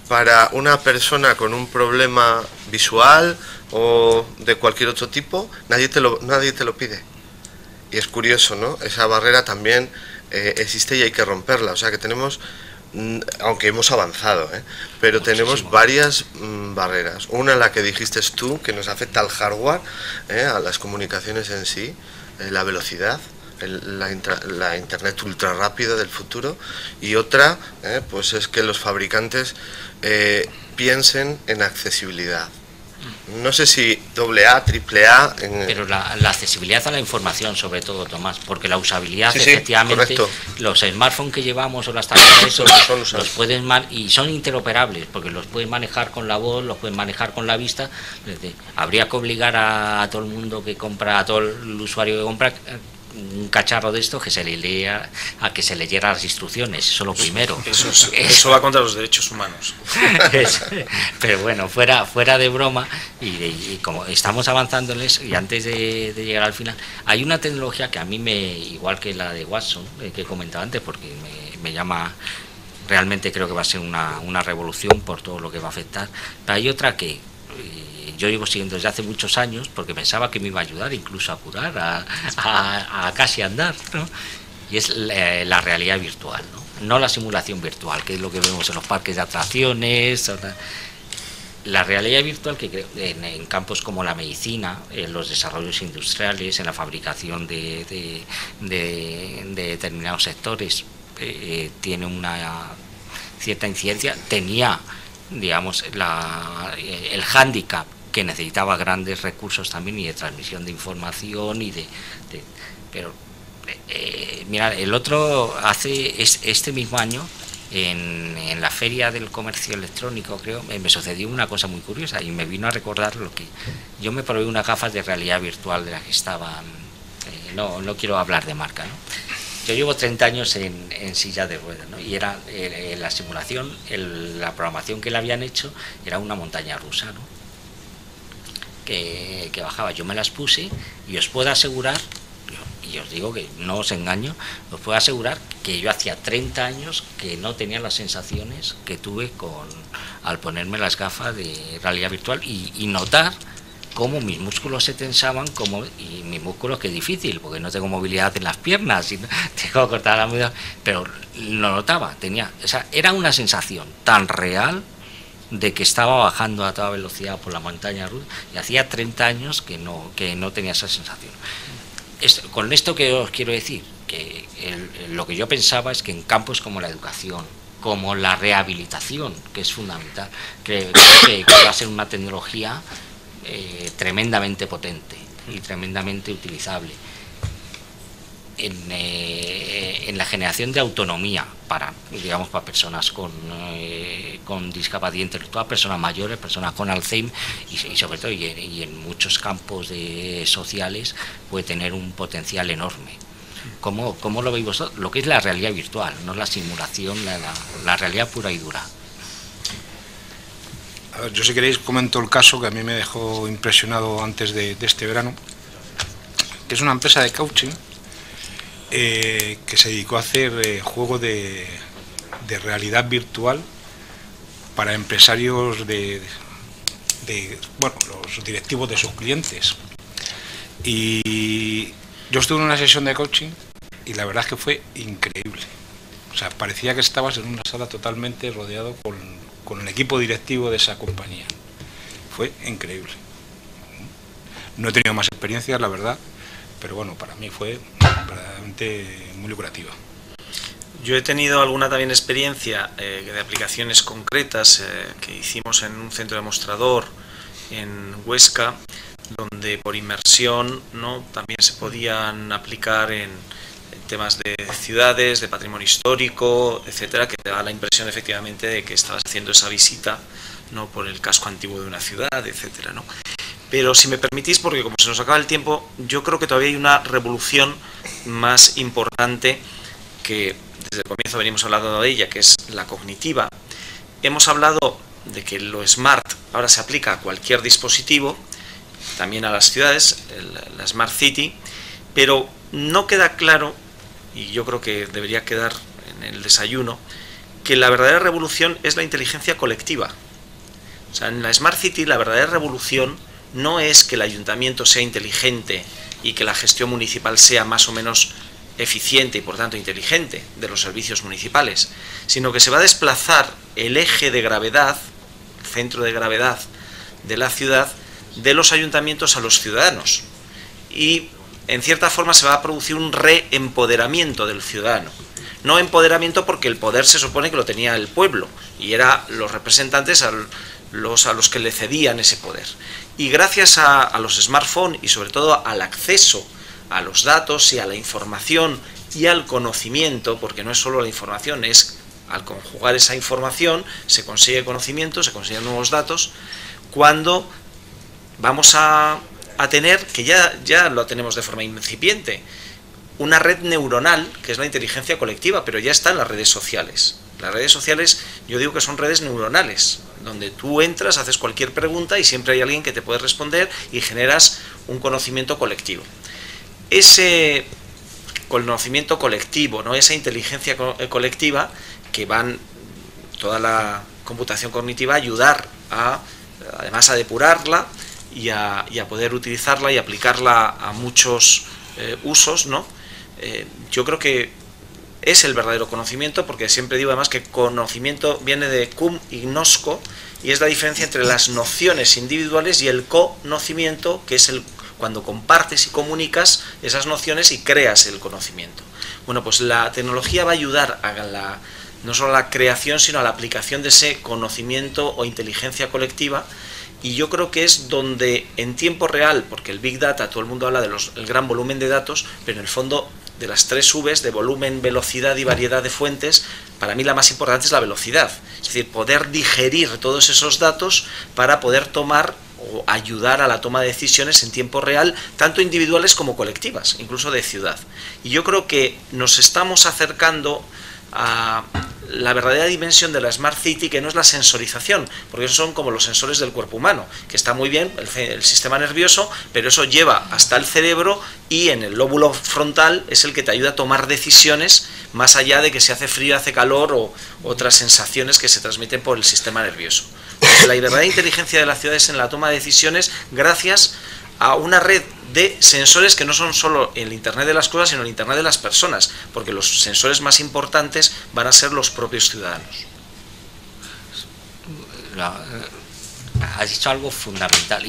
Speaker 3: para una persona con un problema visual o de cualquier otro tipo, nadie te lo pide. Y es curioso, ¿no? Esa barrera también existe y hay que romperla. O sea que tenemos, aunque hemos avanzado, pero tenemos varias barreras. Una, la que dijiste tú, que nos afecta al hardware, a las comunicaciones en sí, la velocidad, la internet ultra rápida del futuro, y otra pues es que los fabricantes piensen en accesibilidad. No sé si AA, AAA...
Speaker 1: Pero la accesibilidad a la información, sobre todo, Tomás, porque la usabilidad,
Speaker 3: sí,
Speaker 1: efectivamente,
Speaker 3: correcto.
Speaker 1: Los smartphones que llevamos o las tabletas, los puedes y son interoperables, porque los puedes manejar con la voz, los puedes manejar con la vista. Habría que obligar a todo el mundo que compra, a todo el usuario que compra, un cacharro de esto, que se le lea, a que se leyera las instrucciones, eso lo primero.
Speaker 2: Eso va contra los derechos humanos.
Speaker 1: Pero bueno, fuera de broma, y como estamos avanzando en eso, y antes de llegar al final, hay una tecnología que a mí igual que la de Watson, que he comentado antes, porque me llama, realmente creo que va a ser una revolución por todo lo que va a afectar, pero hay otra que yo llevo siguiendo desde hace muchos años, porque pensaba que me iba a ayudar incluso a curar, a casi andar, ¿no? Y es la realidad virtual, no la simulación virtual, que es lo que vemos en los parques de atracciones. La realidad virtual, que creo, en campos como la medicina, en los desarrollos industriales, en la fabricación de determinados sectores, tiene una cierta incidencia. Tenía, digamos, el hándicap que necesitaba grandes recursos también, y de transmisión de información pero mira, el otro este mismo año en la feria del comercio electrónico, creo, me sucedió una cosa muy curiosa y me vino a recordar lo que yo me probé, unas gafas de realidad virtual de las que estaban, no quiero hablar de marca, ¿no? Yo llevo 30 años en silla de ruedas, ¿no? Y era la simulación, la programación que le habían hecho era una montaña rusa, ¿no? Que bajaba. Yo me las puse y os puedo asegurar, y os digo que no os engaño, os puedo asegurar que yo hacía 30 años que no tenía las sensaciones que tuve al ponerme las gafas de realidad virtual y notar cómo mis músculos se tensaban, y mis músculos, que es difícil, porque no tengo movilidad en las piernas, y tengo que cortar la movilidad, pero lo notaba, o sea, era una sensación tan real de que estaba bajando a toda velocidad por la montaña rusa, y hacía 30 años que no tenía esa sensación. Con esto que os quiero decir, que lo que yo pensaba es que en campos como la educación, como la rehabilitación, que es fundamental, creo que va a ser una tecnología tremendamente potente. y tremendamente utilizable. En la generación de autonomía para personas con discapacidad intelectual, personas mayores, personas con Alzheimer y sobre todo y en muchos campos sociales puede tener un potencial enorme. ¿Cómo lo veis vosotros? Lo que es la realidad virtual, no la simulación, la realidad pura y dura.
Speaker 4: A ver, yo si queréis comento el caso que a mí me dejó impresionado antes de este verano, que es una empresa de coaching que se dedicó a hacer juego de realidad virtual para empresarios los directivos de sus clientes. Y yo estuve en una sesión de coaching y la verdad es que fue increíble. O sea, parecía que estabas en una sala totalmente rodeado con el equipo directivo de esa compañía. Fue increíble. No he tenido más experiencias, la verdad, pero bueno, para mí fue verdaderamente muy lucrativa.
Speaker 2: Yo he tenido alguna también experiencia de aplicaciones concretas que hicimos en un centro demostrador en Huesca, donde por inmersión, ¿no?, también se podían aplicar en temas de ciudades, de patrimonio histórico, etcétera, que te da la impresión efectivamente de que estabas haciendo esa visita, ¿no?, por el casco antiguo de una ciudad, etcétera, ¿no? Pero si me permitís, porque como se nos acaba el tiempo, yo creo que todavía hay una revolución más importante que desde el comienzo venimos hablando de ella, que es la cognitiva. Hemos hablado de que lo smart ahora se aplica a cualquier dispositivo, también a las ciudades, la Smart City, pero no queda claro, y yo creo que debería quedar en el desayuno, que la verdadera revolución es la inteligencia colectiva. O sea, en la Smart City la verdadera revolución no es que el ayuntamiento sea inteligente y que la gestión municipal sea más o menos eficiente y por tanto inteligente de los servicios municipales, sino que se va a desplazar el eje de gravedad, el centro de gravedad de la ciudad, de los ayuntamientos a los ciudadanos. Y en cierta forma se va a producir un reempoderamiento del ciudadano. No empoderamiento porque el poder se supone que lo tenía el pueblo y eran los representantes a los que le cedían ese poder. Y gracias a los smartphones y sobre todo al acceso a los datos y a la información y al conocimiento, porque no es solo la información, es al conjugar esa información se consigue conocimiento, se consiguen nuevos datos, cuando vamos a tener, que ya lo tenemos de forma incipiente, una red neuronal, que es la inteligencia colectiva, pero ya está en las redes sociales. Las redes sociales, yo digo que son redes neuronales, donde tú entras, haces cualquier pregunta y siempre hay alguien que te puede responder y generas un conocimiento colectivo. Ese conocimiento colectivo, ¿no?, esa inteligencia colectiva, que van toda la computación cognitiva a ayudar además a depurarla y a poder utilizarla y aplicarla a muchos usos, ¿no? Yo creo que es el verdadero conocimiento, porque siempre digo además que conocimiento viene de cum y gnosco, y es la diferencia entre las nociones individuales y el conocimiento, que es cuando compartes y comunicas esas nociones y creas el conocimiento. Bueno, pues la tecnología va a ayudar a no solo a la creación, sino a la aplicación de ese conocimiento o inteligencia colectiva, y yo creo que es donde en tiempo real, porque el Big Data, todo el mundo habla del gran volumen de datos, pero en el fondo de las 3 Vs, de volumen, velocidad y variedad de fuentes, para mí la más importante es la velocidad, es decir, poder digerir todos esos datos para poder tomar o ayudar a la toma de decisiones en tiempo real, tanto individuales como colectivas, incluso de ciudad. Y yo creo que nos estamos acercando a la verdadera dimensión de la Smart City, que no es la sensorización, porque esos son como los sensores del cuerpo humano, que está muy bien el sistema nervioso, pero eso lleva hasta el cerebro, y en el lóbulo frontal es el que te ayuda a tomar decisiones más allá de que si hace frío, hace calor o otras sensaciones que se transmiten por el sistema nervioso. Porque la verdadera inteligencia de la ciudad es en la toma de decisiones gracias a una red de sensores que no son solo el Internet de las cosas, sino el Internet de las personas, porque los sensores más importantes van a ser los propios ciudadanos.
Speaker 1: Has dicho algo fundamental.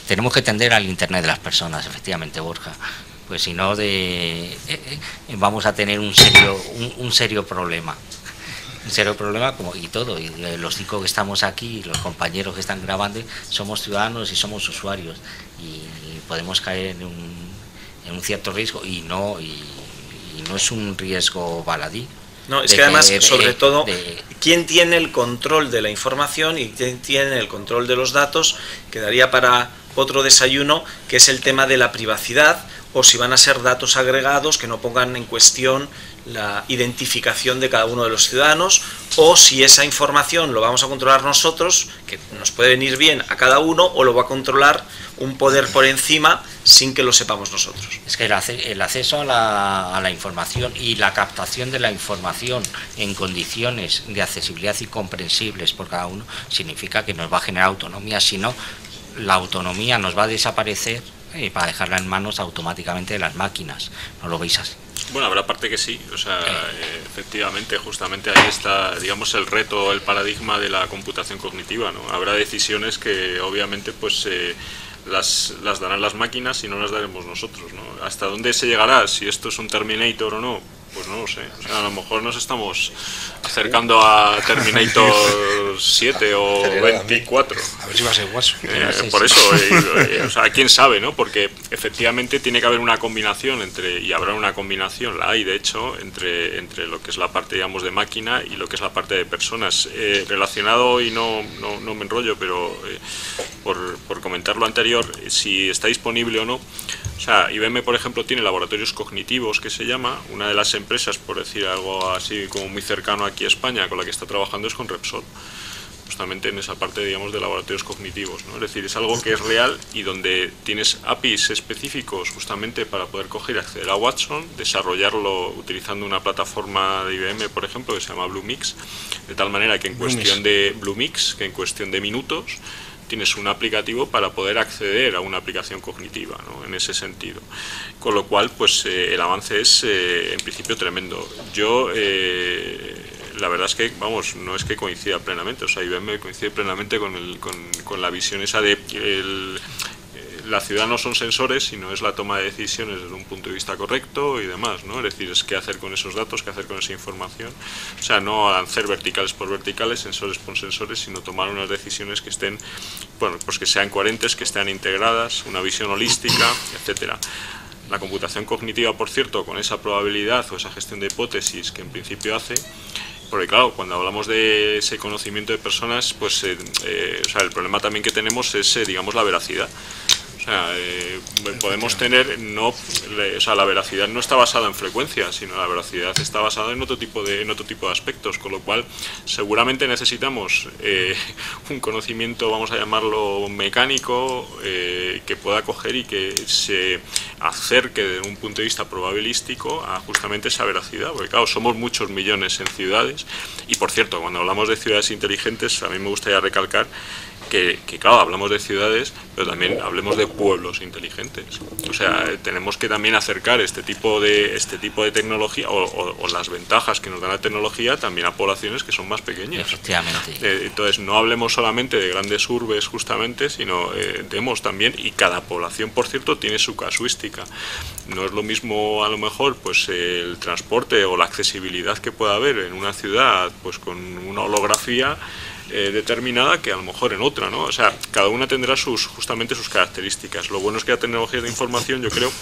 Speaker 1: Tenemos que tender al Internet de las personas, efectivamente, Borja, pues si no vamos a tener un serio problema. serio problema, como y todo, y los 5 que estamos aquí, los compañeros que están grabando, somos ciudadanos y somos usuarios, y podemos caer en un cierto riesgo, y no es un riesgo baladí.
Speaker 2: No, es que además, sobre todo, ¿quién tiene el control de la información y quién tiene el control de los datos? Quedaría para otro desayuno, que es el tema de la privacidad, o si van a ser datos agregados que no pongan en cuestión la identificación de cada uno de los ciudadanos, o si esa información lo vamos a controlar nosotros, que nos puede venir bien a cada uno, o lo va a controlar un poder por encima sin que lo sepamos nosotros.
Speaker 1: Es que el acceso a la información y la captación de la información en condiciones de accesibilidad y comprensibles por cada uno significa que nos va a generar autonomía, si no, la autonomía nos va a desaparecer para dejarla en manos automáticamente de las máquinas. ¿No lo veis así?
Speaker 5: Bueno, habrá parte que sí, o sea, efectivamente, justamente ahí está, digamos, el reto, el paradigma de la computación cognitiva, ¿no? Habrá decisiones que obviamente pues las darán las máquinas y no las daremos nosotros, ¿no? ¿Hasta dónde se llegará? Si esto es un Terminator o no, pues no lo sé. O sea, a lo mejor nos estamos acercando a Terminator 7 o 24.
Speaker 4: A ver si va a ser guaso.
Speaker 5: Por eso, o sea, quién sabe, ¿no? Porque efectivamente tiene que haber una combinación y habrá una combinación, la hay de hecho, entre lo que es la parte, digamos, de máquina y lo que es la parte de personas. Relacionado, y no me enrollo, pero por comentar lo anterior, si está disponible o no. O sea, IBM, por ejemplo, tiene laboratorios cognitivos, que se llama. Una de las empresas, por decir algo así como muy cercano aquí a España, con la que está trabajando es con Repsol, justamente en esa parte, digamos, de laboratorios cognitivos, ¿no? Es decir, es algo que es real y donde tienes APIs específicos justamente para poder coger y acceder a Watson, desarrollarlo utilizando una plataforma de IBM, por ejemplo, que se llama Bluemix, de tal manera que en cuestión de minutos tienes un aplicativo para poder acceder a una aplicación cognitiva, ¿no? En ese sentido. Con lo cual, pues el avance es en principio tremendo. Yo, la verdad es que, vamos, no es que coincida plenamente, o sea, IBM coincide plenamente con la visión esa de la ciudad no son sensores, sino es la toma de decisiones desde un punto de vista correcto y demás, ¿no? Es decir, es qué hacer con esos datos, qué hacer con esa información. O sea, no hacer verticales por verticales, sensores por sensores, sino tomar unas decisiones que estén, bueno, pues que sean coherentes, que estén integradas, una visión holística, etcétera. La computación cognitiva, por cierto, con esa probabilidad o esa gestión de hipótesis que en principio hace, porque claro, cuando hablamos de ese conocimiento de personas, pues o sea, el problema también que tenemos es, digamos, la veracidad. O sea, podemos tener, o sea, la veracidad no está basada en frecuencia, sino la veracidad está basada en otro tipo de aspectos, con lo cual seguramente necesitamos un conocimiento, vamos a llamarlo mecánico, que pueda coger y que se acerque desde un punto de vista probabilístico a justamente esa veracidad, porque claro, somos muchos millones en ciudades, y por cierto, cuando hablamos de ciudades inteligentes, a mí me gustaría recalcar que claro, hablamos de ciudades, pero también hablemos de pueblos inteligentes. O sea, tenemos que también acercar este tipo de tecnología o las ventajas que nos da la tecnología también a poblaciones que son más pequeñas.
Speaker 1: Efectivamente.
Speaker 5: Entonces, no hablemos solamente de grandes urbes justamente, sino demos también, y cada población, por cierto, tiene su casuística. No es lo mismo, a lo mejor, pues el transporte o la accesibilidad que pueda haber en una ciudad, pues con una holografía determinada, que a lo mejor en otra, ¿no? O sea, cada una tendrá justamente sus características. Lo bueno es que las tecnologías de información, yo creo,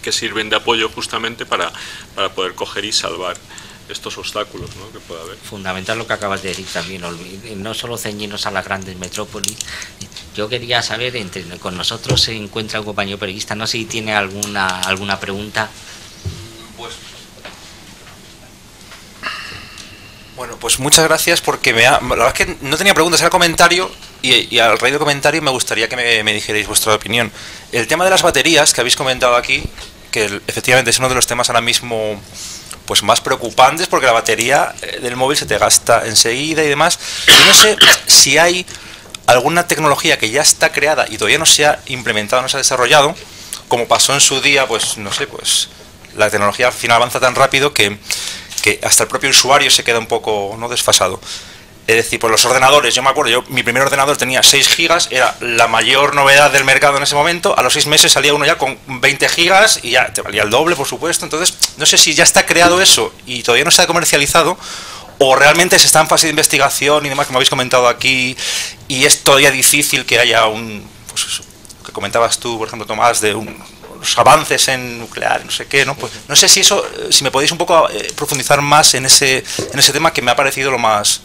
Speaker 5: que sirven de apoyo justamente para poder coger y salvar estos obstáculos, ¿no?, que pueda haber.
Speaker 1: Fundamental lo que acabas de decir también, no solo ceñirnos a las grandes metrópolis. Yo quería saber, con nosotros se encuentra un compañero periodista, no sé si tiene alguna pregunta.
Speaker 6: Bueno, pues muchas gracias, porque la verdad es que no tenía preguntas, era comentario, y al raíz del comentario me gustaría que me dijerais vuestra opinión. El tema de las baterías que habéis comentado aquí, que efectivamente es uno de los temas ahora mismo pues más preocupantes, porque la batería del móvil se te gasta enseguida y demás. Yo no sé si hay alguna tecnología que ya está creada y todavía no se ha implementado, no se ha desarrollado, como pasó en su día, pues no sé, pues la tecnología al final avanza tan rápido que hasta el propio usuario se queda un poco no desfasado. Es decir, pues los ordenadores, yo me acuerdo, mi primer ordenador tenía 6 gigas, era la mayor novedad del mercado en ese momento. A los 6 meses salía uno ya con 20 gigas y ya te valía el doble, por supuesto. Entonces, no sé si ya está creado eso y todavía no se ha comercializado, o realmente se está en fase de investigación y demás, como habéis comentado aquí, y es todavía difícil que haya pues eso, que comentabas tú, por ejemplo, Tomás, de los avances en nuclear, no sé qué, ¿no? Pues no sé si me podéis un poco profundizar más en ese tema, que me ha parecido lo más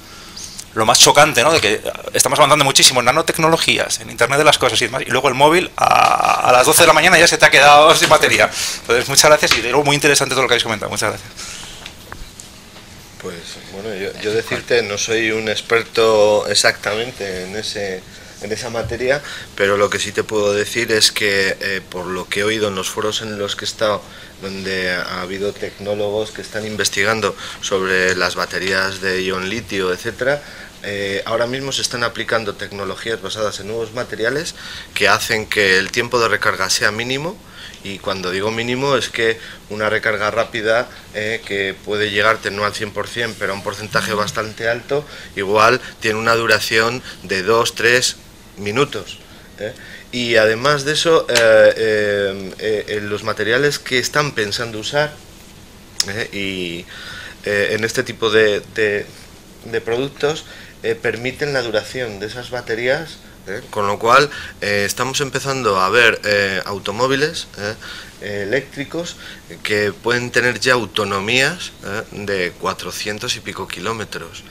Speaker 6: chocante, ¿no? De que estamos avanzando muchísimo en nanotecnologías, en Internet de las cosas y demás, y luego el móvil a las 12 de la mañana ya se te ha quedado sin batería. Entonces, muchas gracias, y de nuevo muy interesante todo lo que habéis comentado. Muchas gracias.
Speaker 3: Pues bueno, yo decirte, no soy un experto exactamente en esa materia, pero lo que sí te puedo decir es que por lo que he oído en los foros en los que he estado, donde ha habido tecnólogos que están investigando sobre las baterías de ion litio, etcétera, ahora mismo se están aplicando tecnologías basadas en nuevos materiales que hacen que el tiempo de recarga sea mínimo. Y cuando digo mínimo es que una recarga rápida que puede llegarte no al 100%, pero a un porcentaje bastante alto, igual tiene una duración de 2-3 minutos. Y además de eso, los materiales que están pensando usar en este tipo de productos permiten la duración de esas baterías. Con lo cual estamos empezando a ver automóviles eléctricos que pueden tener ya autonomías de 400 y pico kilómetros.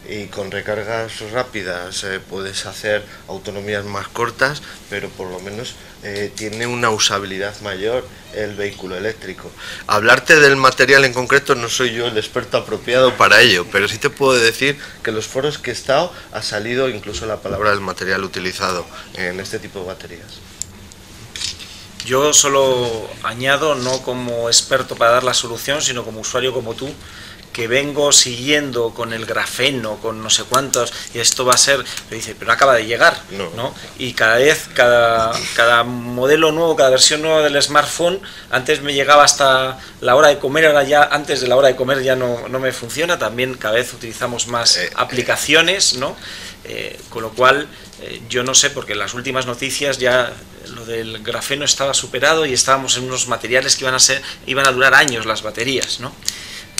Speaker 3: Y con recargas rápidas puedes hacer autonomías más cortas, pero por lo menos tiene una usabilidad mayor el vehículo eléctrico. Hablarte del material en concreto no soy yo el experto apropiado para ello, pero sí te puedo decir que en los foros que he estado ha salido incluso la palabra del material utilizado en este tipo de baterías.
Speaker 2: Yo solo añado, no como experto para dar la solución, sino como usuario como tú, que vengo siguiendo con el grafeno, con no sé cuántos, y esto va a ser, me dice, pero acaba de llegar, ¿no? Y cada vez, cada modelo nuevo, cada versión nueva del smartphone, antes me llegaba hasta la hora de comer, ahora ya antes de la hora de comer ya no me funciona, también cada vez utilizamos más aplicaciones, ¿no? Con lo cual, yo no sé, porque en las últimas noticias ya lo del grafeno estaba superado y estábamos en unos materiales que iban a durar años las baterías, ¿no?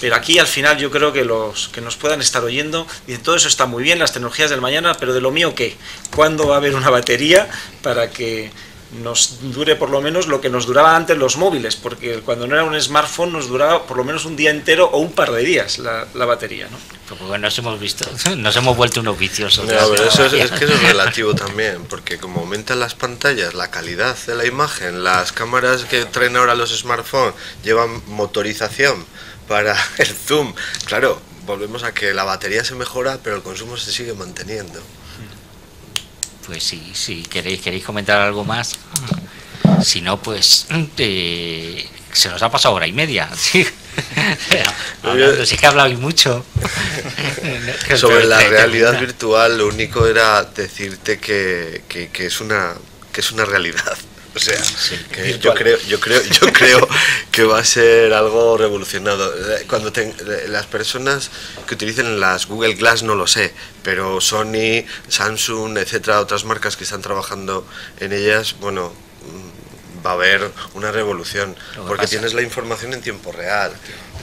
Speaker 2: Pero aquí al final yo creo que los que nos puedan estar oyendo dicen, todo eso está muy bien, las tecnologías del mañana, pero de lo mío ¿qué? ¿Cuándo va a haber una batería para que nos dure por lo menos lo que nos duraba antes los móviles? Porque cuando no era un smartphone nos duraba por lo menos un día entero o un par de días la batería, ¿no?
Speaker 1: Porque nos hemos vuelto unos viciosos.
Speaker 3: No, pero es que eso es relativo también, porque como aumentan las pantallas, la calidad de la imagen, las cámaras que traen ahora los smartphones llevan motorización para el zoom, claro, volvemos a que la batería se mejora, pero el consumo se sigue manteniendo.
Speaker 1: Pues sí, si queréis comentar algo más, si no, pues se nos ha pasado hora y media. ¿Sí? Hablando, sí que hablabais mucho.
Speaker 3: Sobre la realidad virtual, lo único era decirte que es una realidad. O sea, sí, que yo creo que va a ser algo revolucionado. Cuando las personas que utilicen las Google Glass no lo sé, pero Sony, Samsung, etcétera, otras marcas que están trabajando en ellas, bueno, va a haber una revolución, porque tienes la información en tiempo real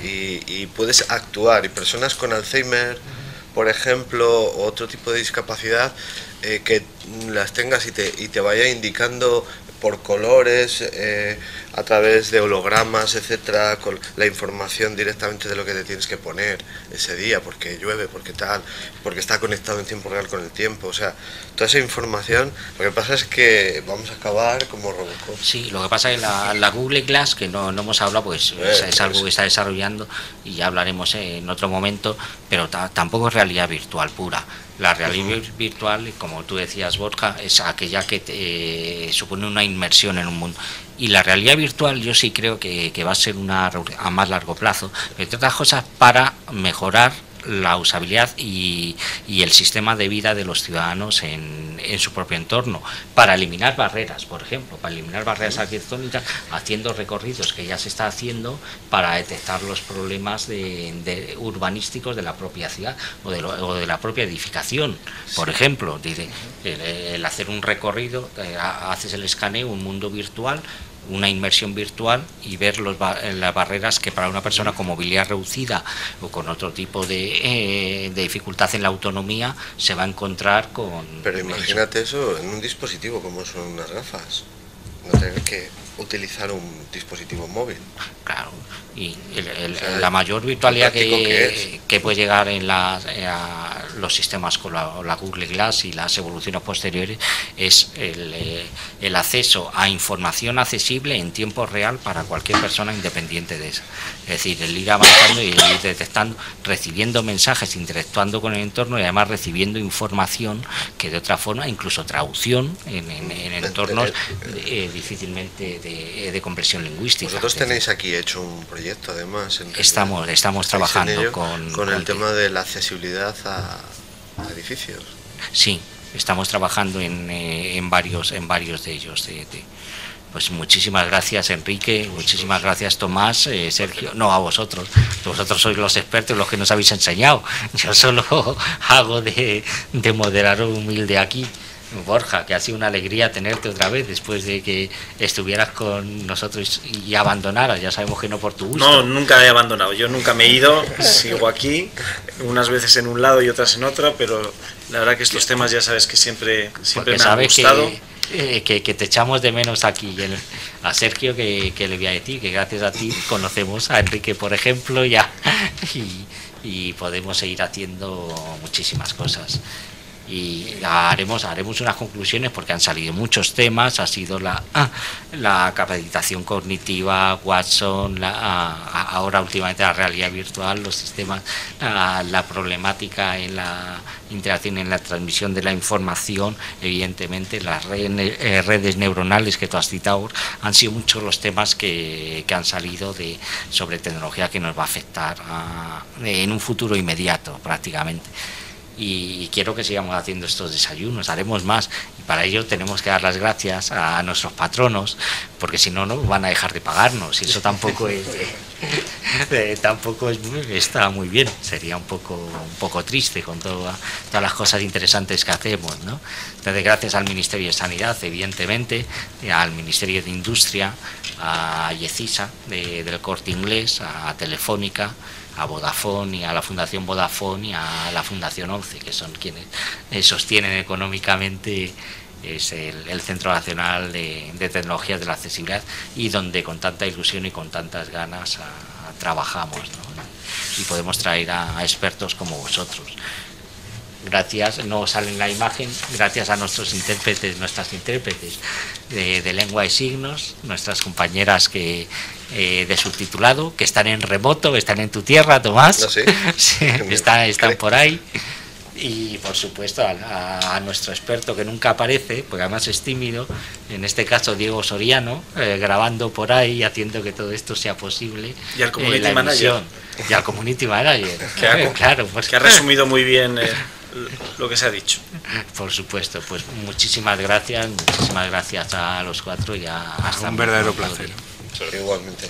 Speaker 3: y puedes actuar. Y personas con Alzheimer, por ejemplo, o otro tipo de discapacidad, que las tengas y te vaya indicando por colores, a través de hologramas, etcétera, con la información directamente de lo que te tienes que poner ese día, porque llueve, porque está conectado en tiempo real con el tiempo. O sea, toda esa información. Lo que pasa es que vamos a acabar como Robocop.
Speaker 1: Sí, lo que pasa es que la Google Glass, que no hemos hablado, pues es algo que está desarrollando y ya hablaremos en otro momento, pero tampoco es realidad virtual pura. La realidad virtual, como tú decías, Borja, es aquella que supone una inmersión en un mundo. Y la realidad virtual yo sí creo que va a ser a más largo plazo, entre otras cosas para mejorar la usabilidad y el sistema de vida de los ciudadanos en su propio entorno, para eliminar barreras, por ejemplo, para eliminar barreras arquitectónicas, haciendo recorridos que ya se está haciendo para detectar los problemas urbanísticos de la propia ciudad o de la propia edificación. Por ejemplo, el hacer un recorrido, haces el escaneo, un mundo virtual, una inmersión virtual y ver las barreras que para una persona con movilidad reducida o con otro tipo de dificultad en la autonomía se va a encontrar con...
Speaker 3: Pero imagínate eso en un dispositivo como son unas gafas, no tener que utilizar un dispositivo móvil.
Speaker 1: Claro, y
Speaker 3: O sea,
Speaker 1: la mayor virtualidad
Speaker 3: que
Speaker 1: que puede llegar en a los sistemas con la Google Glass y las evoluciones posteriores es el acceso a información accesible en tiempo real para cualquier persona independiente de eso. Es decir, el ir avanzando y el ir detectando, recibiendo mensajes, interactuando con el entorno y además recibiendo información que de otra forma, incluso traducción en entornos difícilmente de comprensión lingüística.
Speaker 3: Vosotros tenéis aquí hecho un proyecto además.
Speaker 1: Estamos trabajando
Speaker 3: con el tema de la accesibilidad a edificios.
Speaker 1: Sí, estamos trabajando en varios de ellos. Pues muchísimas gracias, Enrique, muchísimas gracias, Tomás, Sergio. No, a vosotros sois los expertos, los que nos habéis enseñado. Yo solo hago de moderador humilde aquí. Borja, que ha sido una alegría tenerte otra vez después de que estuvieras con nosotros y abandonaras. Ya sabemos que no por tu gusto.
Speaker 2: No, nunca he abandonado. Yo nunca me he ido. Sigo aquí, unas veces en un lado y otras en otro, pero la verdad que estos temas ya sabes que siempre me han gustado.
Speaker 1: Que te echamos de menos aquí. A Sergio, que le voy a decir que gracias a ti conocemos a Enrique, por ejemplo, ya y podemos seguir haciendo muchísimas cosas. Y haremos unas conclusiones porque han salido muchos temas. Ha sido la capacitación cognitiva, Watson, ahora últimamente la realidad virtual, los sistemas, la problemática en la interacción, en la transmisión de la información, evidentemente las redes neuronales que tú has citado. Han sido muchos los temas que han salido sobre tecnología que nos va a afectar en un futuro inmediato prácticamente. Y quiero que sigamos haciendo estos desayunos, haremos más, y para ello tenemos que dar las gracias a nuestros patronos, porque si no, no van a dejar de pagarnos, y eso tampoco está muy bien, sería un poco triste con todas las cosas interesantes que hacemos, ¿no? Entonces, gracias al Ministerio de Sanidad, evidentemente, al Ministerio de Industria, a Yecisa del Corte Inglés, a Telefónica, a Vodafone y a la Fundación Vodafone y a la Fundación 11, que son quienes sostienen económicamente es el Centro Nacional de Tecnologías de la Accesibilidad, y donde con tanta ilusión y con tantas ganas trabajamos, ¿no? Y podemos traer a expertos como vosotros. Gracias, no sale en la imagen, gracias a nuestras intérpretes de lengua y signos, nuestras compañeras de subtitulado, que están en remoto, están en tu tierra, Tomás.
Speaker 3: ¿No, sí?
Speaker 1: Sí, están por ahí. Y por supuesto a nuestro experto que nunca aparece, porque además es tímido, en este caso Diego Soriano, grabando por ahí, haciendo que todo esto sea posible.
Speaker 2: Y al Community Manager.
Speaker 1: Y al Community Manager.
Speaker 2: Claro, pues, que ha resumido muy bien lo que se ha dicho.
Speaker 1: Por supuesto, pues muchísimas gracias a los cuatro y hasta
Speaker 4: un verdadero placer.
Speaker 3: Igualmente.